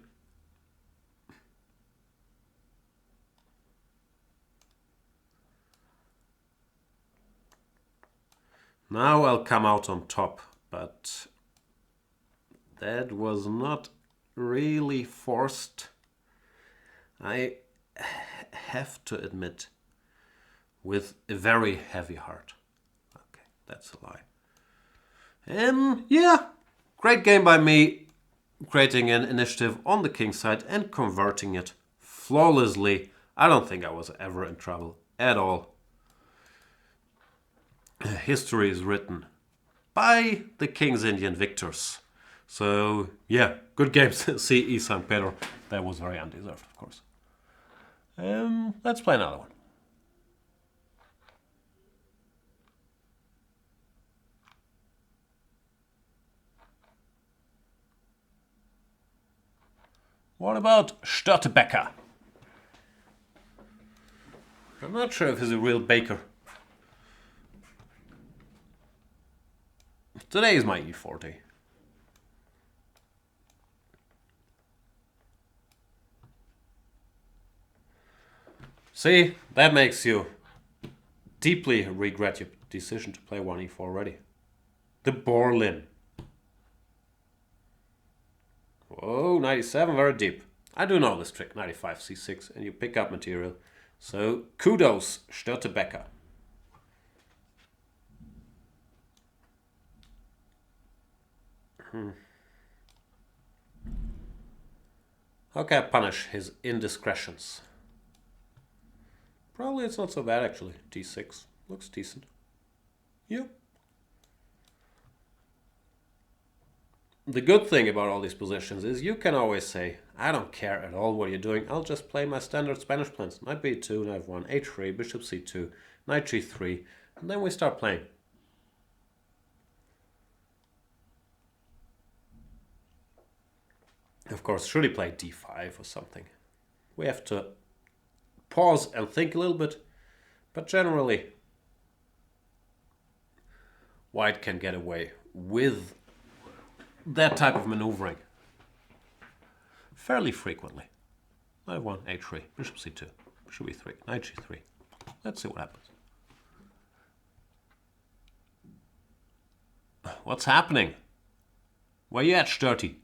Now I'll come out on top, but that was not really forced. I have to admit, with a very heavy heart. Okay, that's a lie. Yeah, great game by me, creating an initiative on the king's side and converting it flawlessly I don't think I was ever in trouble at all. History is written by the King's Indian victors. So, yeah, good games, CESantpedor. That was very undeserved, of course. Let's play another one. What about Stoertebeker? I'm not sure if he's a real baker. Today is my E4 day. See, that makes you deeply regret your decision to play 1E4 already. The Borlin. Whoa, 97, very deep. I do know this trick, 95, C6, and you pick up material. So, kudos, Stoertebeker. How can I punish his indiscretions? Probably it's not so bad actually. D6 looks decent. Yep. The good thing about all these positions is you can always say, I don't care at all what you're doing, I'll just play my standard Spanish plans. Knight b2, knight f1, h3, bishop c2, knight g3, and then we start playing. Of course, should he play d5 or something? We have to pause and think a little bit, but generally white can get away with that type of maneuvering fairly frequently. Knight 1, h3, bishop c2, bishop e3, knight g3. Let's see what happens. What's happening? Where you at, Stoerty?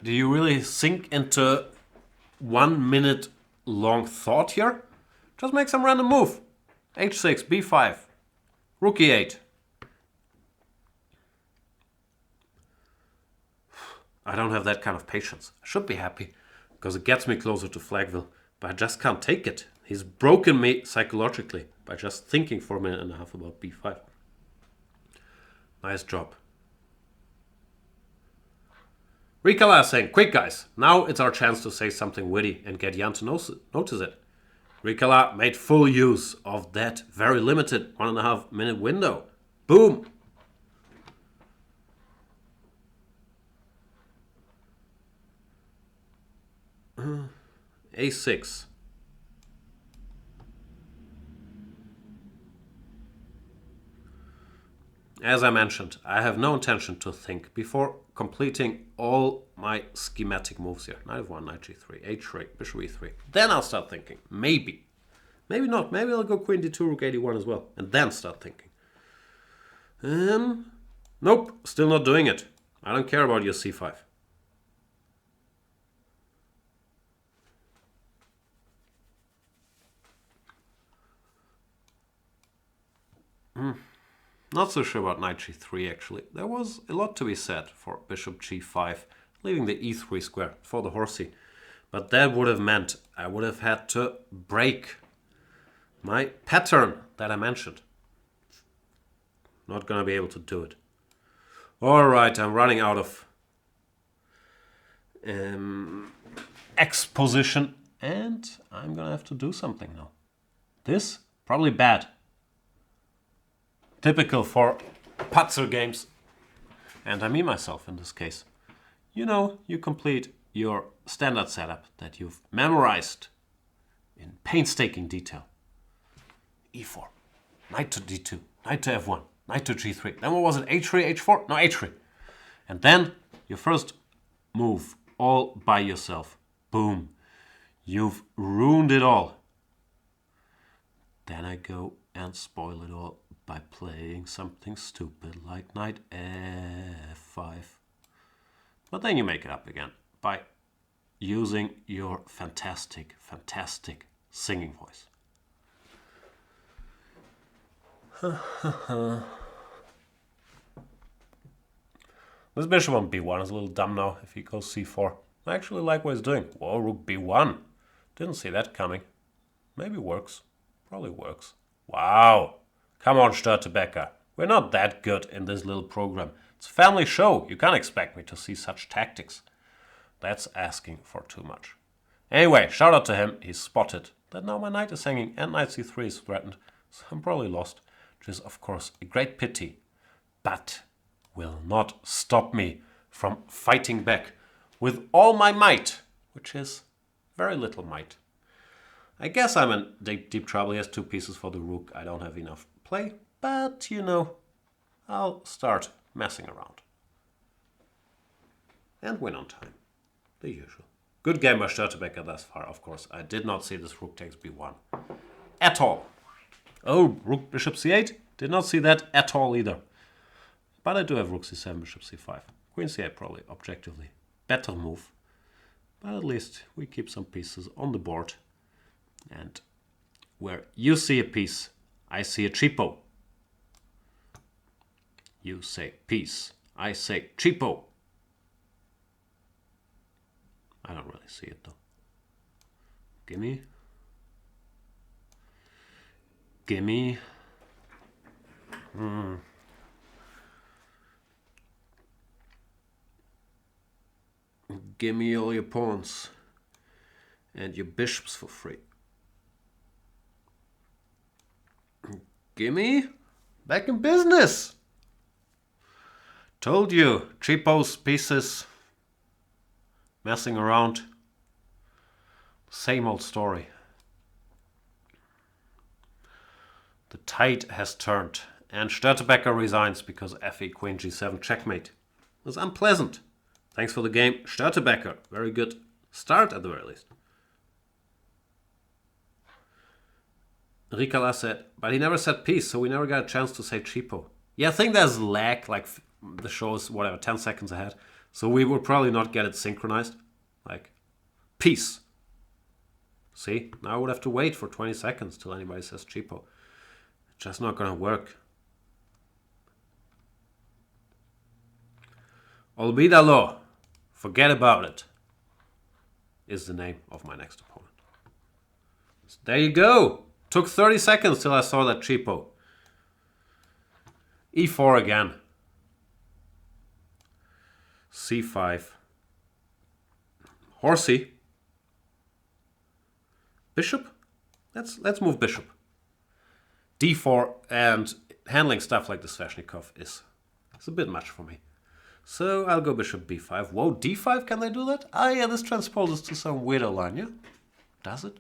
Do you really sink into 1 minute long thought here? Just make some random move. h6, b5, rook e8. I don't have that kind of patience. I should be happy because it gets me closer to Flagville, but I just can't take it. He's broken me psychologically by just thinking for a minute and a half about b5. Nice job. Rikala is saying, quick guys, now it's our chance to say something witty and get Jan to notice it. Rikala made full use of that very limited 1.5 minute window. Boom! A6. As I mentioned, I have no intention to think before completing all my schematic moves here. Knight f1, knight g3, h3, bishop e3. Then I'll start thinking. Maybe. Maybe not. Maybe I'll go queen d2, rook a1 as well. And then start thinking. Nope. Still not doing it. I don't care about your c5. Not so sure about knight g3 actually. There was a lot to be said for bishop g5, leaving the e3 square for the horsey. But that would have meant I would have had to break my pattern that I mentioned. Not gonna be able to do it. Alright, I'm running out of exposition and I'm gonna have to do something now. This? Probably bad. Typical for Patzer games. And I mean myself in this case. You know, you complete your standard setup that you've memorized in painstaking detail. E4, knight to d2, knight to f1, knight to g3. Then what was it? h3, h4? No, h3. And then your first move all by yourself. Boom. You've ruined it all. Then I go and spoil it all by playing something stupid like knight f5. But then you make it up again by using your fantastic, fantastic singing voice. This bishop on b1 is a little dumb now if he goes c4. I actually like what he's doing. Whoa, rook b1. Didn't see that coming. Maybe works. Probably works. Wow. Come on, Stoertebeker. We're not that good in this little program. It's a family show. You can't expect me to see such tactics. That's asking for too much. Anyway, shout out to him. He's spotted that now my knight is hanging and knight c3 is threatened. So I'm probably lost, which is of course a great pity. But will not stop me from fighting back with all my might, which is very little might. I guess I'm in deep trouble. He has 2 pieces for the rook. I don't have enough play, but you know, I'll start messing around. And win on time. The usual. Good game by Stoertebeker thus far, of course. I did not see this rook takes b1 at all. Oh, rook bishop c8. Did not see that at all either. But I do have rook c7, bishop c5. Queen c8 probably objectively better move. But at least we keep some pieces on the board. And where you see a piece, I see a cheapo. You say piece, I say cheapo. I don't really see it though. Gimme. Gimme. Gimme all your pawns and your bishops for free. Gimme. Back in business. Told you, cheapos, pieces, messing around. Same old story. The tide has turned and Stoertebeker resigns because fe queen g7 checkmate. It was unpleasant. Thanks for the game, Stoertebeker. Very good start at the very least. Rikala said, but he never said peace, so we never got a chance to say cheapo. Yeah, I think there's lag, like the show is, whatever, 10 seconds ahead. So we will probably not get it synchronized. Like, peace. See, now I would have to wait for 20 seconds till anybody says cheapo. It's just not gonna work. Olvidalo, forget about it, is the name of my next opponent. So there you go. Took 30 seconds till I saw that cheapo. e4 again. c5. Horsey. Bishop? Let's move bishop. d4 and handling stuff like the Sveshnikov is a bit much for me. So I'll go bishop b5. Whoa, d5, can they do that? Ah, yeah, this transposes to some weirdo line, yeah? Does it?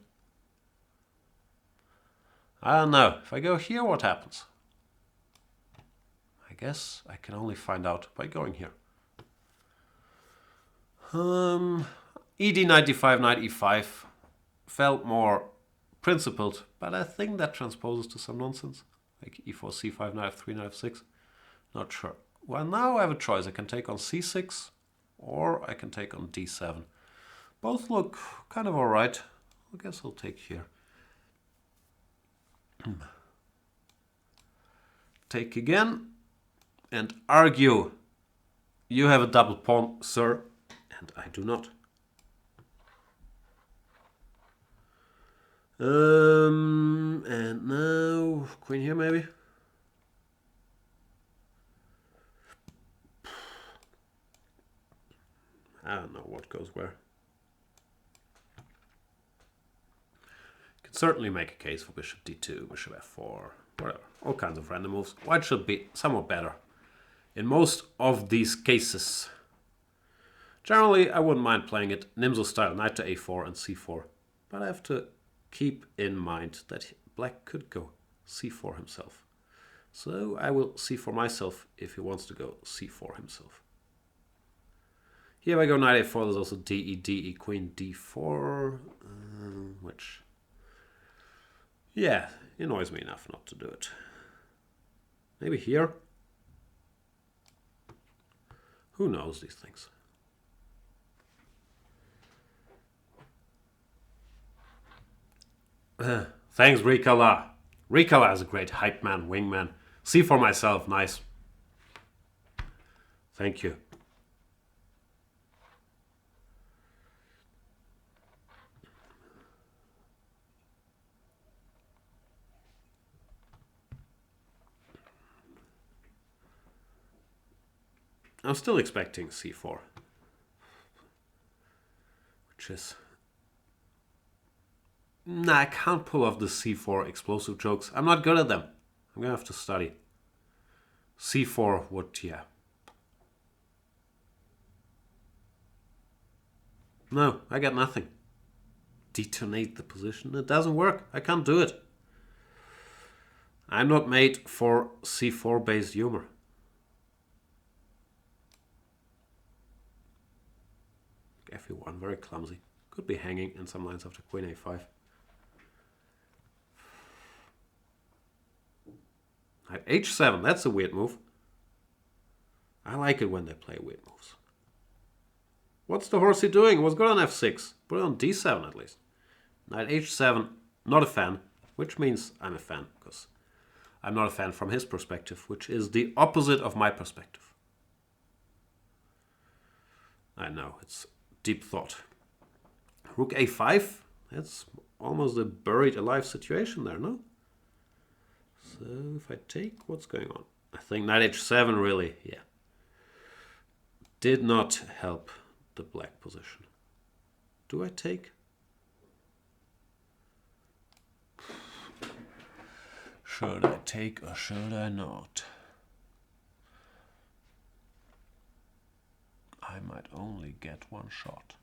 I don't know. If I go here, what happens? I guess I can only find out by going here. ed knight d5, knight e5 felt more principled, but I think that transposes to some nonsense. Like e4, c5, knight f3, knight f6. Not sure. Well, now I have a choice. I can take on c6 or I can take on d7. Both look kind of alright. I guess I'll take here. Take again and argue. You have a double pawn, sir, and I do not. And now queen here maybe. I don't know what goes where. Can certainly make a case for bishop d2, bishop f4, whatever. All kinds of random moves. White should be somewhat better in most of these cases. Generally, I wouldn't mind playing it Nimzo style, knight to a4 and c4. But I have to keep in mind that black could go c4 himself. So I will c4 myself if he wants to go c4 himself. Here I go knight a4, there's also de, queen d4, which, yeah, annoys me enough not to do it. Maybe here? Who knows these things? Thanks, Rikala. Ricola is a great hype man, wingman. C4 myself, nice. Thank you. I'm still expecting C4. Which is... Nah, I can't pull off the C4 explosive jokes. I'm not good at them. I'm gonna have to study. C4 would, yeah. No, I got nothing. Detonate the position. It doesn't work. I can't do it. I'm not made for C4 based humor. F1, very clumsy. Could be hanging in some lines after Queen A5. Knight H7, that's a weird move. I like it when they play weird moves. What's the horsey doing? It was good on F6. Put it on D7 at least. Knight H7, not a fan. Which means I'm a fan, because I'm not a fan from his perspective, which is the opposite of my perspective. I know, it's deep thought. Rook A5, that's almost a buried alive situation there, no? So if I take, what's going on? I think Knight H7 really, yeah, did not help the black position. Do I take? Should I take or should I not? I might only get one shot.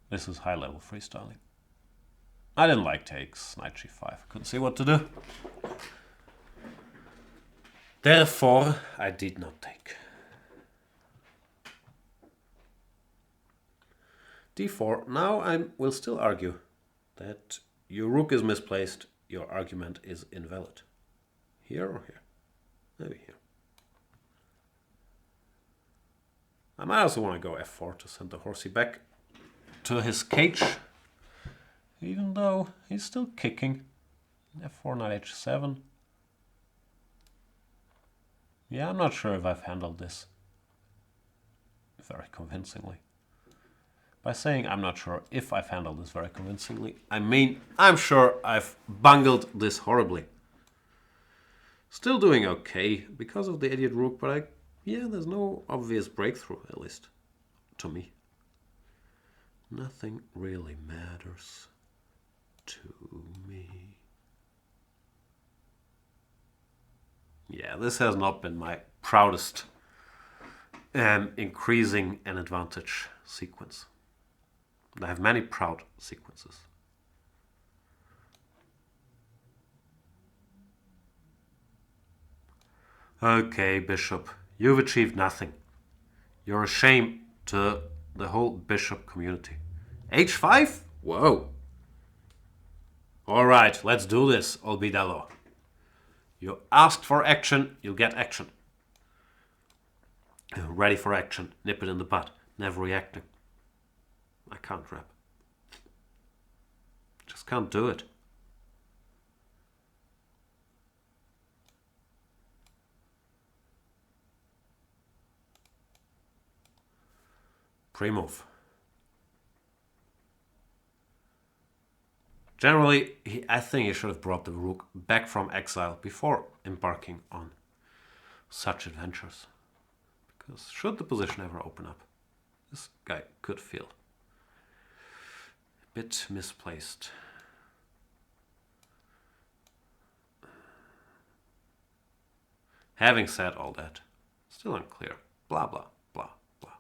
This is high-level freestyling. I didn't like takes, Knight G5. Couldn't see what to do. Therefore, I did not take. D4. Now I will still argue that your rook is misplaced, your argument is invalid. Here or here? Maybe here. I might also want to go F4 to send the horsey back to his cage, even though he's still kicking. F4, Knight H7. Yeah, I'm not sure if I've handled this very convincingly. By saying I'm not sure if I've handled this very convincingly, I mean I'm sure I've bungled this horribly. Still doing okay because of the idiot rook, but there's no obvious breakthrough, at least to me. Nothing really matters to me. Yeah, this has not been my proudest increasing an advantage sequence. I have many proud sequences. Okay, bishop, you've achieved nothing. You're a shame to the whole bishop community. H5? Whoa. All right, let's do this, Olvidalo. You asked for action, you'll get action. Ready for action, nip it in the bud, never reacting. I can't rap. Just can't do it. Pre-move. Generally, I think he should have brought the rook back from exile before embarking on such adventures. Because should the position ever open up, this guy could feel a bit misplaced. Having said all that, still unclear. Blah, blah, blah, blah,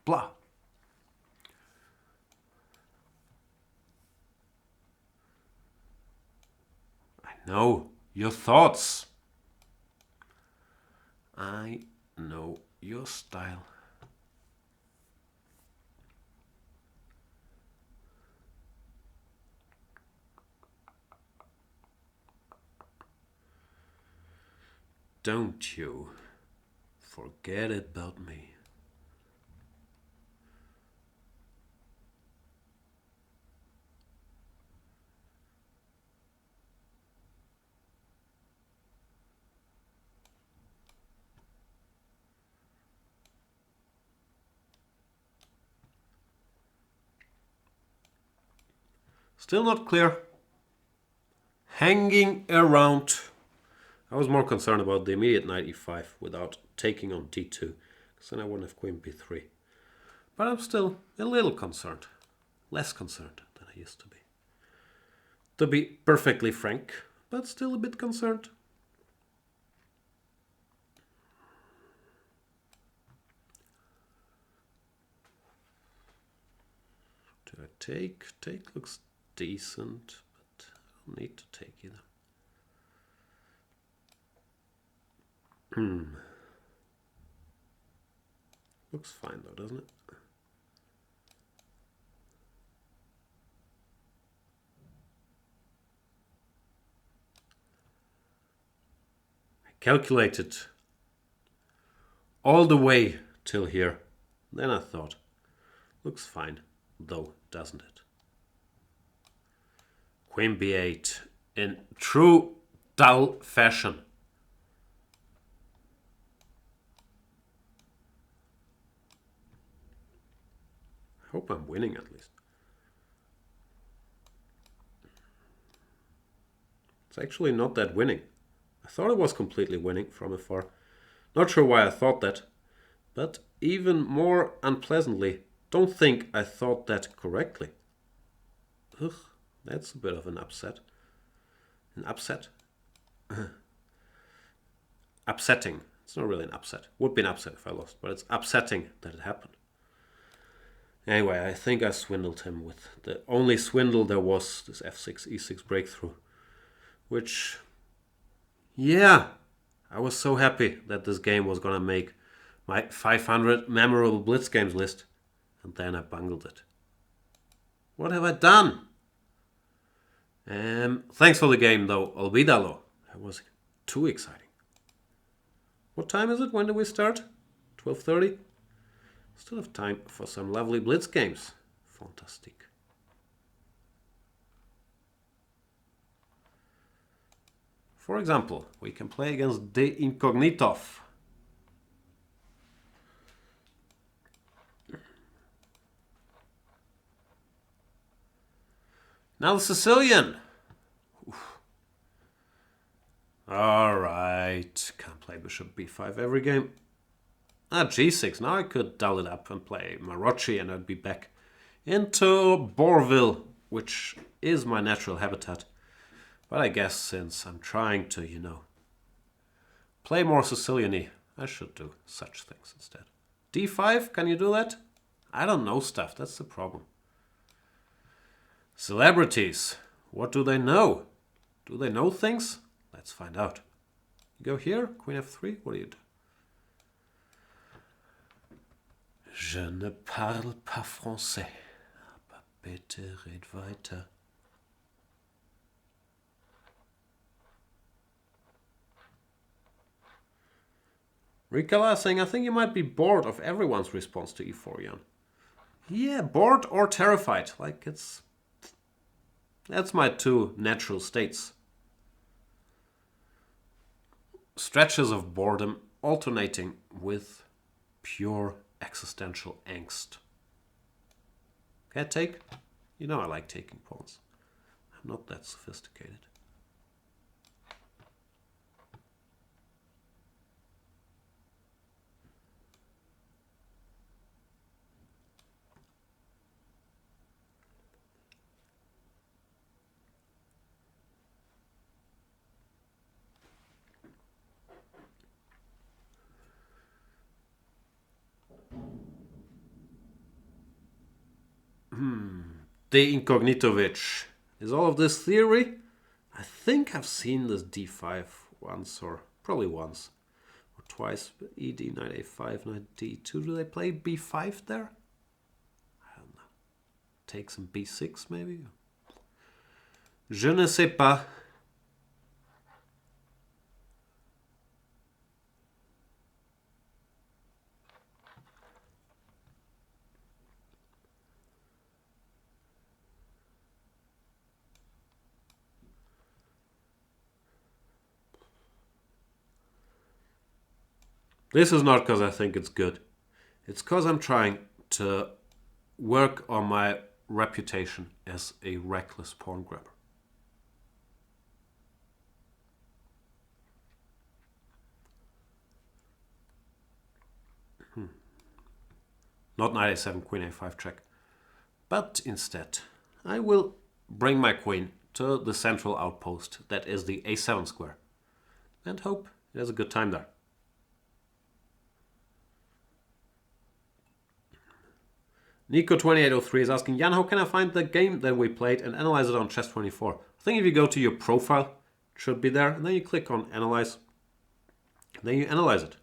blah. I know your thoughts. I know your style. Don't you forget about me. Still not clear. Hanging around. I was more concerned about the immediate knight e5 without taking on d2, because then I wouldn't have queen b3. But I'm still a little concerned. Less concerned than I used to be. To be perfectly frank, but still a bit concerned. Do I take? Take looks decent, but I don't need to take either. Looks fine though, doesn't it? I calculated all the way till here. Then I thought, looks fine though, doesn't it? Queen b8 in true dull fashion. I hope I'm winning at least. It's actually not that winning. I thought it was completely winning from afar. Not sure why I thought that, but even more unpleasantly, don't think I thought that correctly. Ugh, that's a bit of an upset. An upset? Upsetting. It's not really an upset. Would be an upset if I lost, but it's upsetting that it happened. Anyway, I think I swindled him with the only swindle there was, this f6, e6 breakthrough. Which, yeah, I was so happy that this game was gonna make my 500 memorable Blitz games list. And then I bungled it. What have I done? Thanks for the game though, Olvidalo. That was too exciting. What time is it? When do we start? 12:30? Still have time for some lovely Blitz games. Fantastic. For example, we can play against the Incognito. Now the Sicilian. Oof. All right, can't play bishop b5 every game. G6. Now I could dull it up and play Marocci and I'd be back into Bourville, which is my natural habitat. But I guess since I'm trying to, play more Sicilian-y, I should do such things instead. d5, can you do that? I don't know stuff, that's the problem. Celebrities, what do they know? Do they know things? Let's find out. You go here, queen f3, what do you do? Je ne parle pas français, aber bitte red weiter. Rikala saying, I think you might be bored of everyone's response to e4, Jan. Yeah, bored or terrified. Like, that's my two natural states. Stretches of boredom alternating with pure existential angst. Can I take? You know I like taking pawns. I'm not that sophisticated. The Incognitovic. Is all of this theory? I think I've seen this d5 once, or probably once or twice. Ed, knight a5, knight d2. Do they play b5 there? I don't know. Take some b6 maybe? Je ne sais pas. This is not because I think it's good. It's because I'm trying to work on my reputation as a reckless pawn grabber. Not knight a7, queen a5 check. But instead, I will bring my queen to the central outpost, that is the a7 square, and hope it has a good time there. Nico2803 is asking, Jan, how can I find the game that we played and analyze it on Chess24? I think if you go to your profile, it should be there, and then you click on Analyze, and then you analyze it.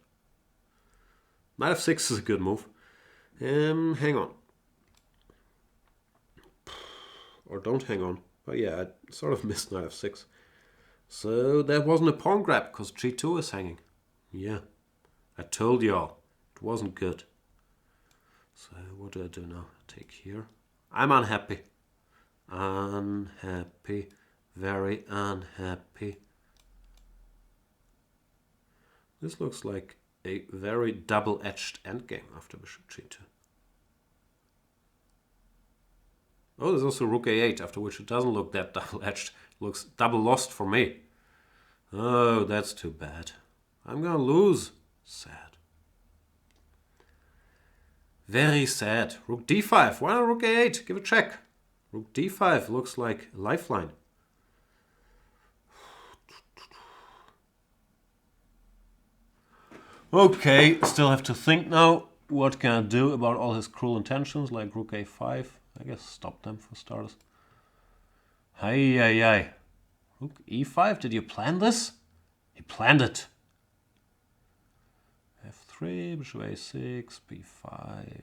Knight f6 is a good move. Hang on. Or don't hang on. But yeah, I sort of missed knight f6. So that wasn't a pawn grab, because g2 is hanging. Yeah, I told you all. It wasn't good. So what do I do now? Take here. I'm unhappy. Unhappy. Very unhappy. This looks like a very double-edged endgame after bishop g2. Oh, there's also rook a8, after which it doesn't look that double-edged. It looks double lost for me. Oh, that's too bad. I'm gonna lose. Sad. Very sad. Rook d5. Why not rook a8? Give a check. Rook d5 looks like a lifeline. Okay, still have to think now. What can I do about all his cruel intentions, like rook a5? I guess stop them for starters. Hey. Rook e5? Did you plan this? You planned it. f3, bishop a6, b5.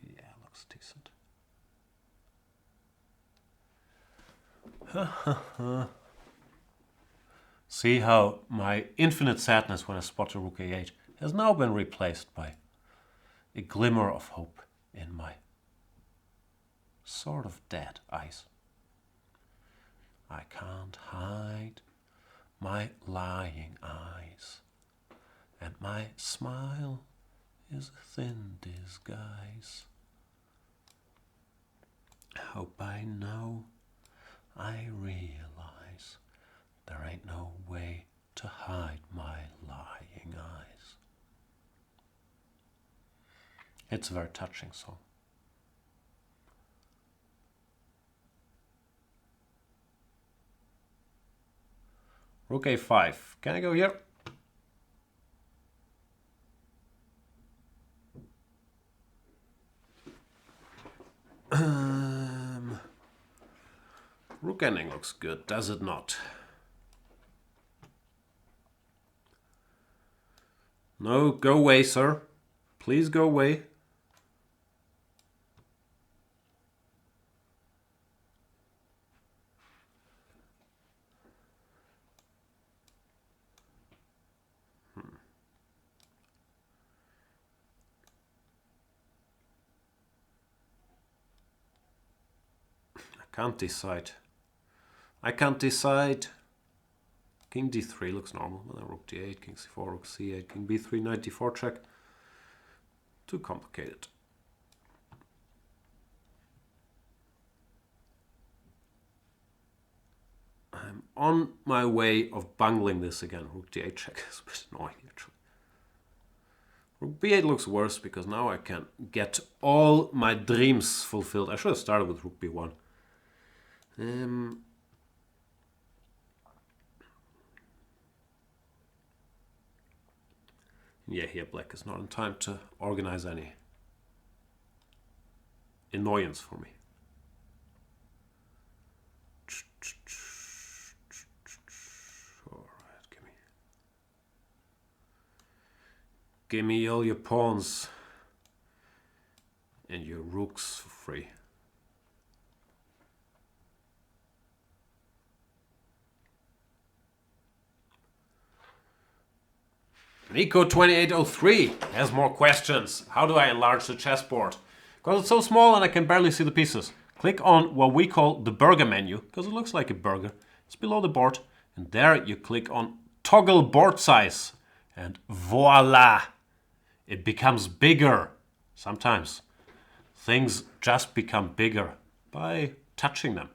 Yeah, looks decent. See how my infinite sadness when I spot a rook a8 has now been replaced by a glimmer of hope in my sort of dead eyes. I can't hide my lying eyes, and my smile is a thin disguise. Oh, by now I realize there ain't no way to hide my lying eyes. It's a very touching song. Rook a5. Can I go here? Rook ending looks good, does it not? No, go away, sir. Please go away. Can't decide. I can't decide. King d3 looks normal. Well, then rook d8, king c4, rook c8, king b3, knight d4 check. Too complicated. I'm on my way of bungling this again. Rook d8 check is a bit annoying actually. Rook b8 looks worse because now I can get all my dreams fulfilled. I should have started with rook b1. Yeah, here black is not in time to organize any annoyance for me. Alright, give me all your pawns and your rooks for free. Nico2803 has more questions. How do I enlarge the chessboard? Because it's so small and I can barely see the pieces. Click on what we call the burger menu, because it looks like a burger. It's below the board. And there you click on toggle board size. And voila! It becomes bigger. Sometimes things just become bigger by touching them.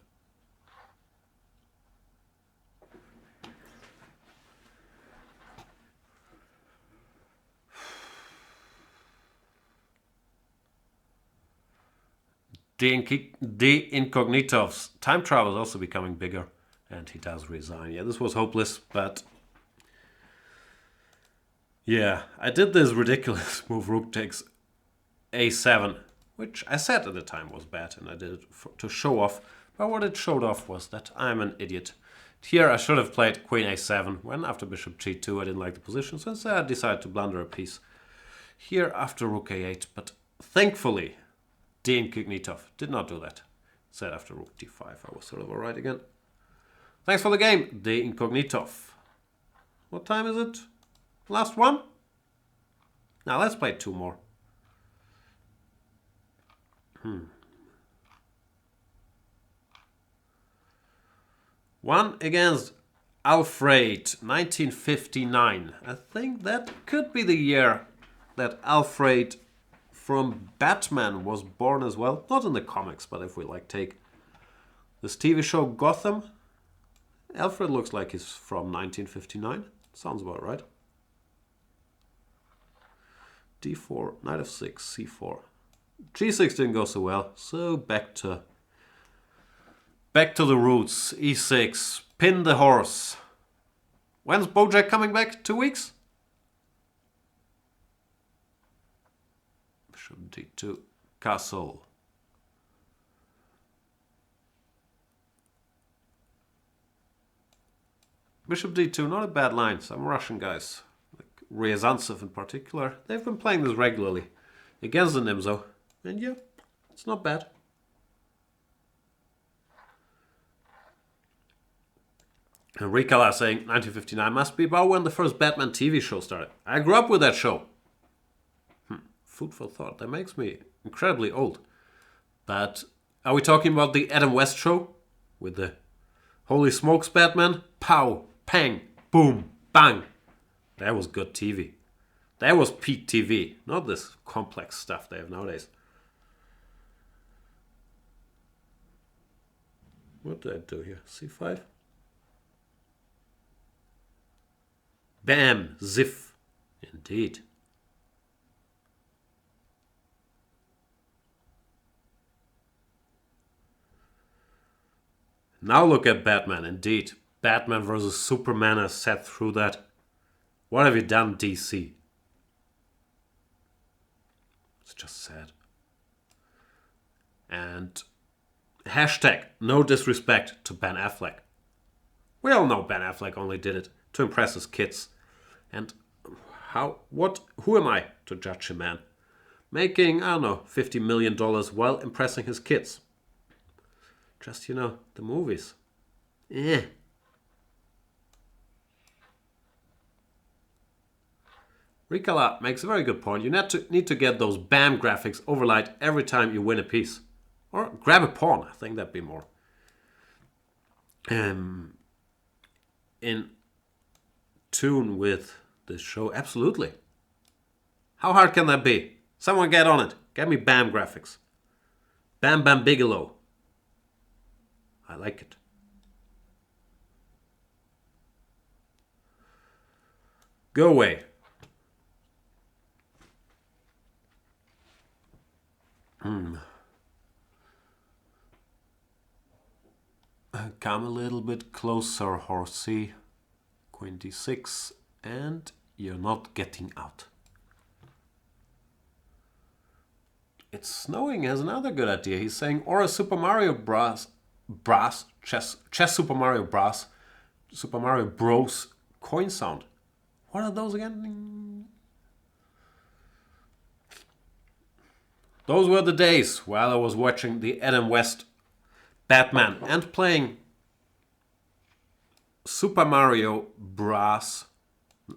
The Incognito's time travel is also becoming bigger, and he does resign. Yeah, this was hopeless, but yeah, I did this ridiculous move. Rook takes a7, which I said at the time was bad, and I did it to show off. But what it showed off was that I'm an idiot. Here I should have played queen a7 when after bishop g2 I didn't like the position, so instead I decided to blunder a piece. Here after rook a8, but thankfully the Incognito did not do that. Instead after rook d5 I was sort of alright again. Thanks for the game, the Incognito. What time is it? Last one? Now let's play two more. One against Alfred, 1959. I think that could be the year that Alfred from Batman was born as well. Not in the comics, but if we like take this TV show Gotham, Alfred looks like he's from 1959. Sounds about right. d4, knight f6, c4. g6 didn't go so well, so back to the roots. e6, pin the horse. When's Bojack coming back? 2 weeks? Bishop d2, castle. Bishop d2, not a bad line. Some Russian guys, like CESantpedor in particular, they've been playing this regularly against the Nimzo. And yeah, it's not bad. And Rikala saying 1959 must be about when the first Batman TV show started. I grew up with that show. Food for thought. That makes me incredibly old. But are we talking about the Adam West show? With the Holy Smokes Batman? Pow, pang, boom, bang. That was good TV. That was peak TV. Not this complex stuff they have nowadays. What did I do here? c5? Bam! Ziff! Indeed. Now look at Batman. Indeed. Batman versus Superman has sat through that. What have you done, DC? It's just sad. And hashtag no disrespect to Ben Affleck. We all know Ben Affleck only did it to impress his kids. And who am I to judge a man making, I don't know, $50 million while impressing his kids? Just, the movies. Rikala makes a very good point. You need to get those BAM graphics overlaid every time you win a piece. Or grab a pawn. I think that'd be more in tune with this show. Absolutely. How hard can that be? Someone get on it. Get me BAM graphics. Bam Bam Bigelow. I like it. Go away. Come a little bit closer, horsey. Queen d6, and you're not getting out. It's snowing has another good idea. He's saying, or a Super Mario chess Super Mario Bros coin sound. What are those again? Those were the days while I was watching the Adam West Batman and playing Super Mario Bros.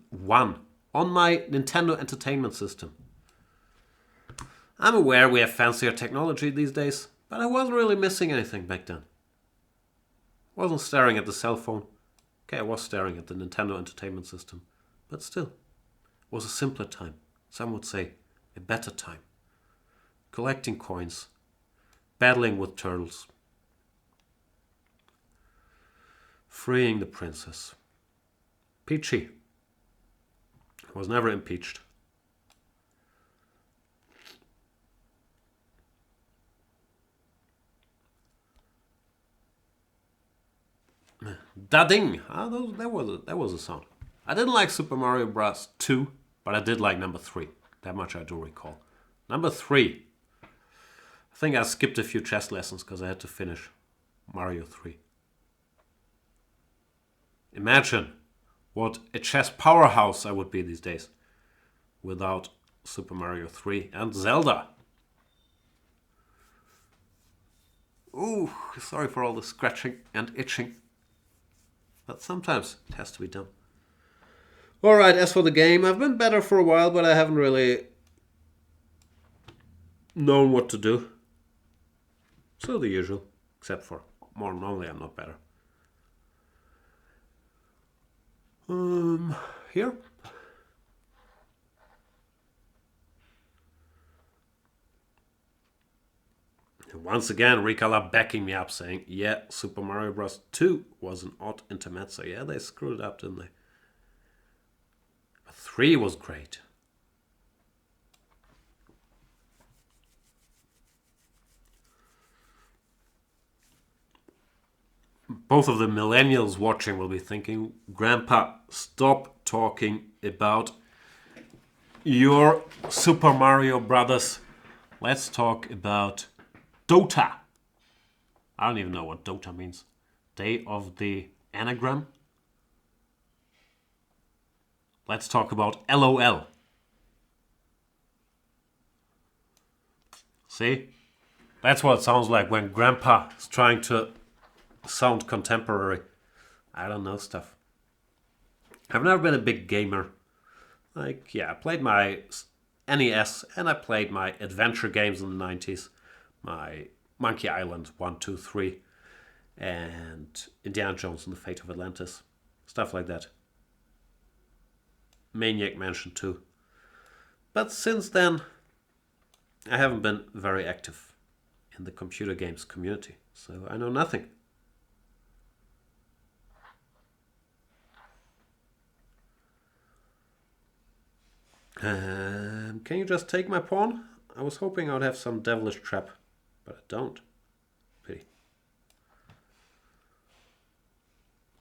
1 on my Nintendo Entertainment System. I'm aware we have fancier technology these days, but I wasn't really missing anything back then. I wasn't staring at the cell phone. Okay, I was staring at the Nintendo Entertainment System, but still, it was a simpler time. Some would say a better time. Collecting coins, battling with turtles, Freeing the princess. Peachy. Was never impeached. Da-ding! That was a sound. I didn't like Super Mario Bros. 2, but I did like number 3. That much I do recall. Number 3. I think I skipped a few chess lessons because I had to finish Mario 3. Imagine what a chess powerhouse I would be these days without Super Mario 3 and Zelda. Ooh, sorry for all the scratching and itching. But sometimes it has to be done. Alright, as for the game, I've been better for a while, but I haven't really known what to do. So the usual, except for more normally I'm not better. Here. Once again, Ricala backing me up, saying, yeah, Super Mario Bros. 2 was an odd intermezzo. Yeah, they screwed it up, didn't they? But 3 was great. Both of the millennials watching will be thinking, Grandpa, stop talking about your Super Mario Brothers. Let's talk about Dota. I don't even know what Dota means. Day of the Anagram. Let's talk about LOL. See? That's what it sounds like when Grandpa is trying to sound contemporary. I don't know stuff. I've never been a big gamer. Like, yeah, I played my NES and I played my adventure games in the 90s. My Monkey Island 1, 2, 3 and Indiana Jones and the Fate of Atlantis. Stuff like that. Maniac Mansion 2. But since then, I haven't been very active in the computer games community. So I know nothing. Can you just take my pawn? I was hoping I would have some devilish trap, but I don't. Pity.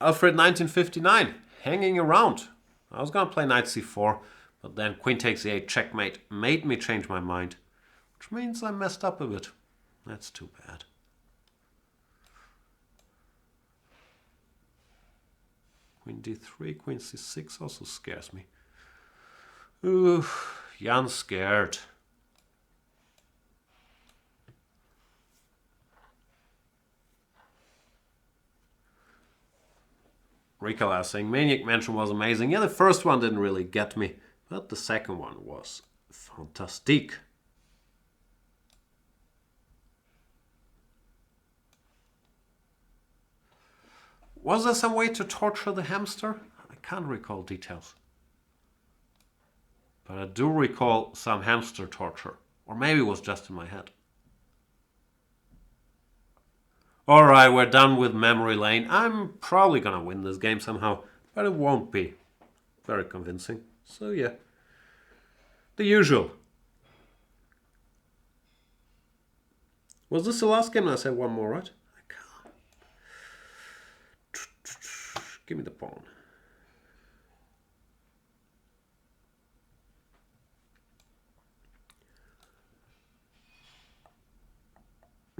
Alfred 1959, hanging around. I was gonna play knight c4, but then queen takes e8 checkmate made me change my mind, which means I messed up a bit. That's too bad. Queen d3, queen c6 also scares me. Ooh, Jan's scared. Ricala saying Maniac Mansion was amazing. Yeah, the first one didn't really get me, but the second one was fantastic. Was there some way to torture the hamster? I can't recall details. But I do recall some hamster torture. Or maybe it was just in my head. Alright, we're done with memory lane. I'm probably gonna win this game somehow, but it won't be very convincing. So yeah, the usual. Was this the last game? I said one more, right? I can't. Give me the pawn.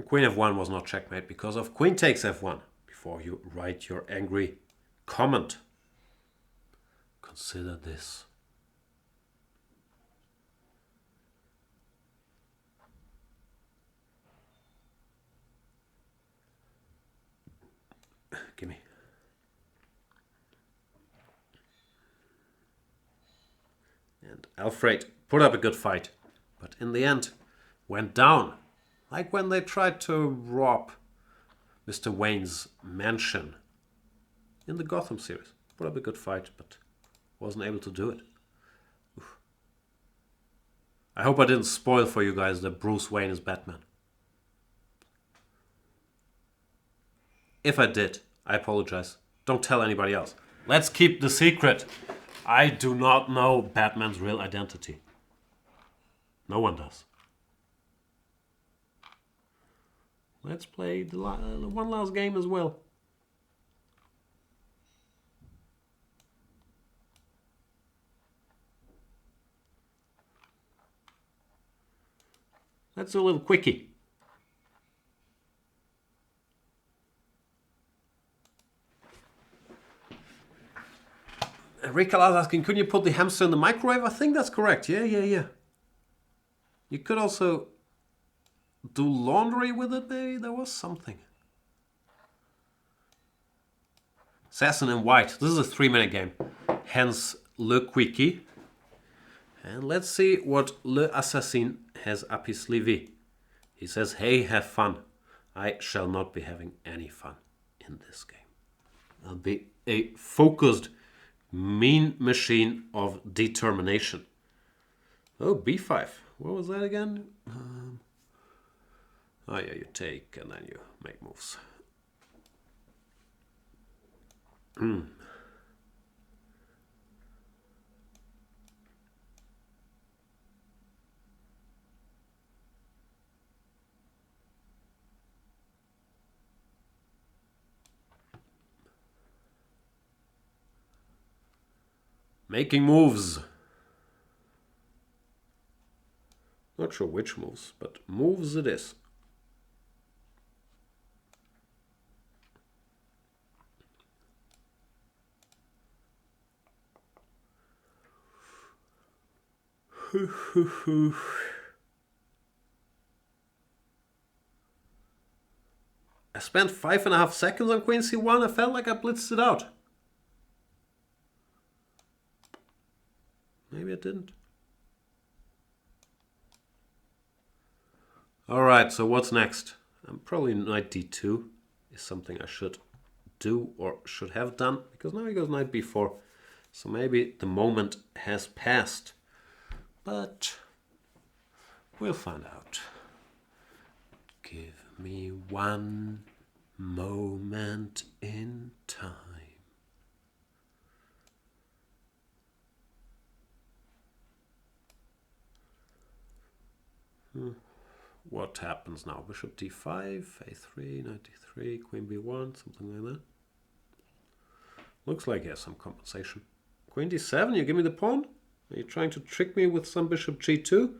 Queen f1 was not checkmate because of queen takes f1. Before you write your angry comment, consider this. Gimme. And Alfred put up a good fight, but in the end went down. Like when they tried to rob Mr. Wayne's mansion in the Gotham series. Put up a good fight, but wasn't able to do it. Oof. I hope I didn't spoil for you guys that Bruce Wayne is Batman. If I did, I apologize. Don't tell anybody else. Let's keep the secret. I do not know Batman's real identity. No one does. Let's play the one last game as well. Let's do a little quickie. Rika is asking, could you put the hamster in the microwave? I think that's correct. Yeah. You could also do laundry with it, maybe? There was something. Assassin in white. This is a 3-minute game. Hence, Le Quickie. And let's see what Le Assassin has up his sleeve. He says, hey, have fun. I shall not be having any fun in this game. I'll be a focused, mean machine of determination. Oh, B5. What was that again? Oh yeah, you take and then you make moves. Making moves. Not sure which moves, but moves it is. I spent 5.5 seconds on Queen C1. I felt like I blitzed it out. Maybe I didn't. Alright, so what's next? Probably knight d2 is something I should do or should have done, because now he goes knight b4. So maybe the moment has passed. But we'll find out. Give me one moment in time. What happens now? Bishop d5, a3, knight d3, queen b1, something like that. Looks like he has some compensation. Queen d7, you give me the pawn? Are you trying to trick me with some bishop g2?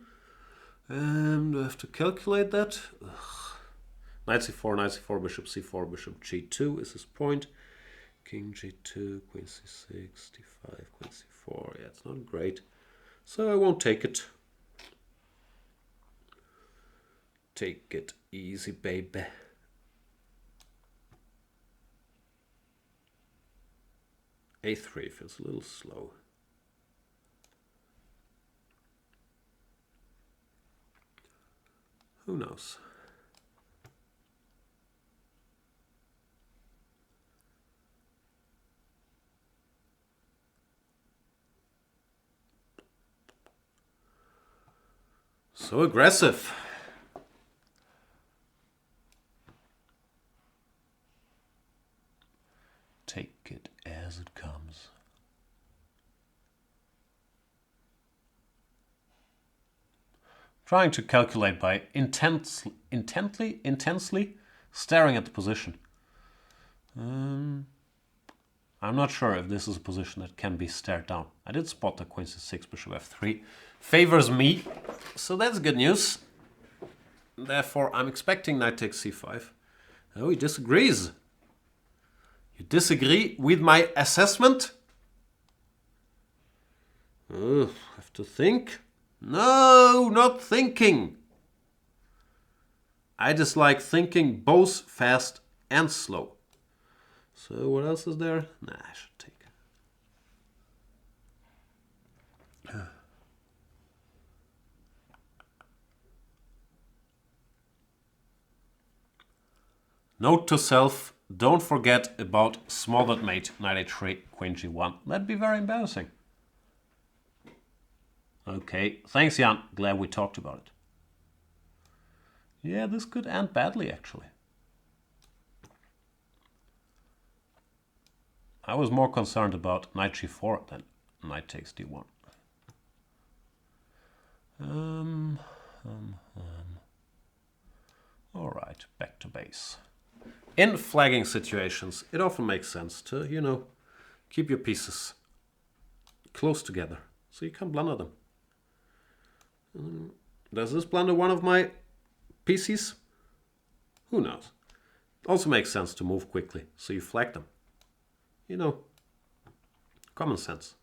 And I have to calculate that. Ugh. Knight c4, bishop c4, bishop g2 is his point. King g2, queen c6, d5, queen c4. Yeah, it's not great. So I won't take it. Take it easy, baby. a3 feels a little slow. Who knows? So aggressive. Take it as it comes. Trying to calculate by intensely staring at the position. I'm not sure if this is a position that can be stared down. I did spot that queen c6, bishop f3 favors me, so that's good news. Therefore, I'm expecting knight takes c5. Oh, he disagrees. You disagree with my assessment? I have to think. No, not thinking. I dislike thinking both fast and slow. So what else is there? Nah, I should take it. Note to self, don't forget about smothered mate, knight h3, queen g1. That'd be very embarrassing. Okay, thanks Jan, glad we talked about it. Yeah, this could end badly actually. I was more concerned about knight g4 than knight takes d1. Alright, back to base. In flagging situations, it often makes sense to, you know, keep your pieces close together so you can blunder them. Does this blunder one of my pieces? Who knows? Also makes sense to move quickly so you flag them. You know, common sense.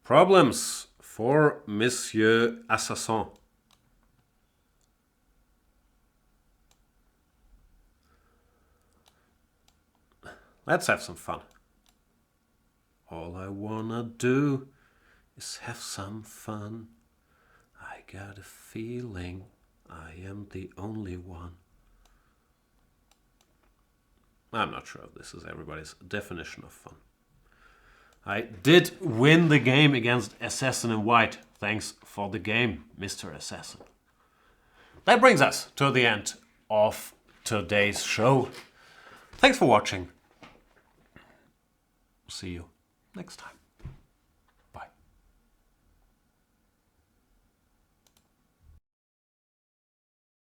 Problems for Monsieur Assassin. Let's have some fun. All I wanna do is have some fun. I got a feeling I am the only one. I'm not sure if this is everybody's definition of fun. I did win the game against Assassin in White. Thanks for the game, Mr. Assassin. That brings us to the end of today's show. Thanks for watching. See you next time.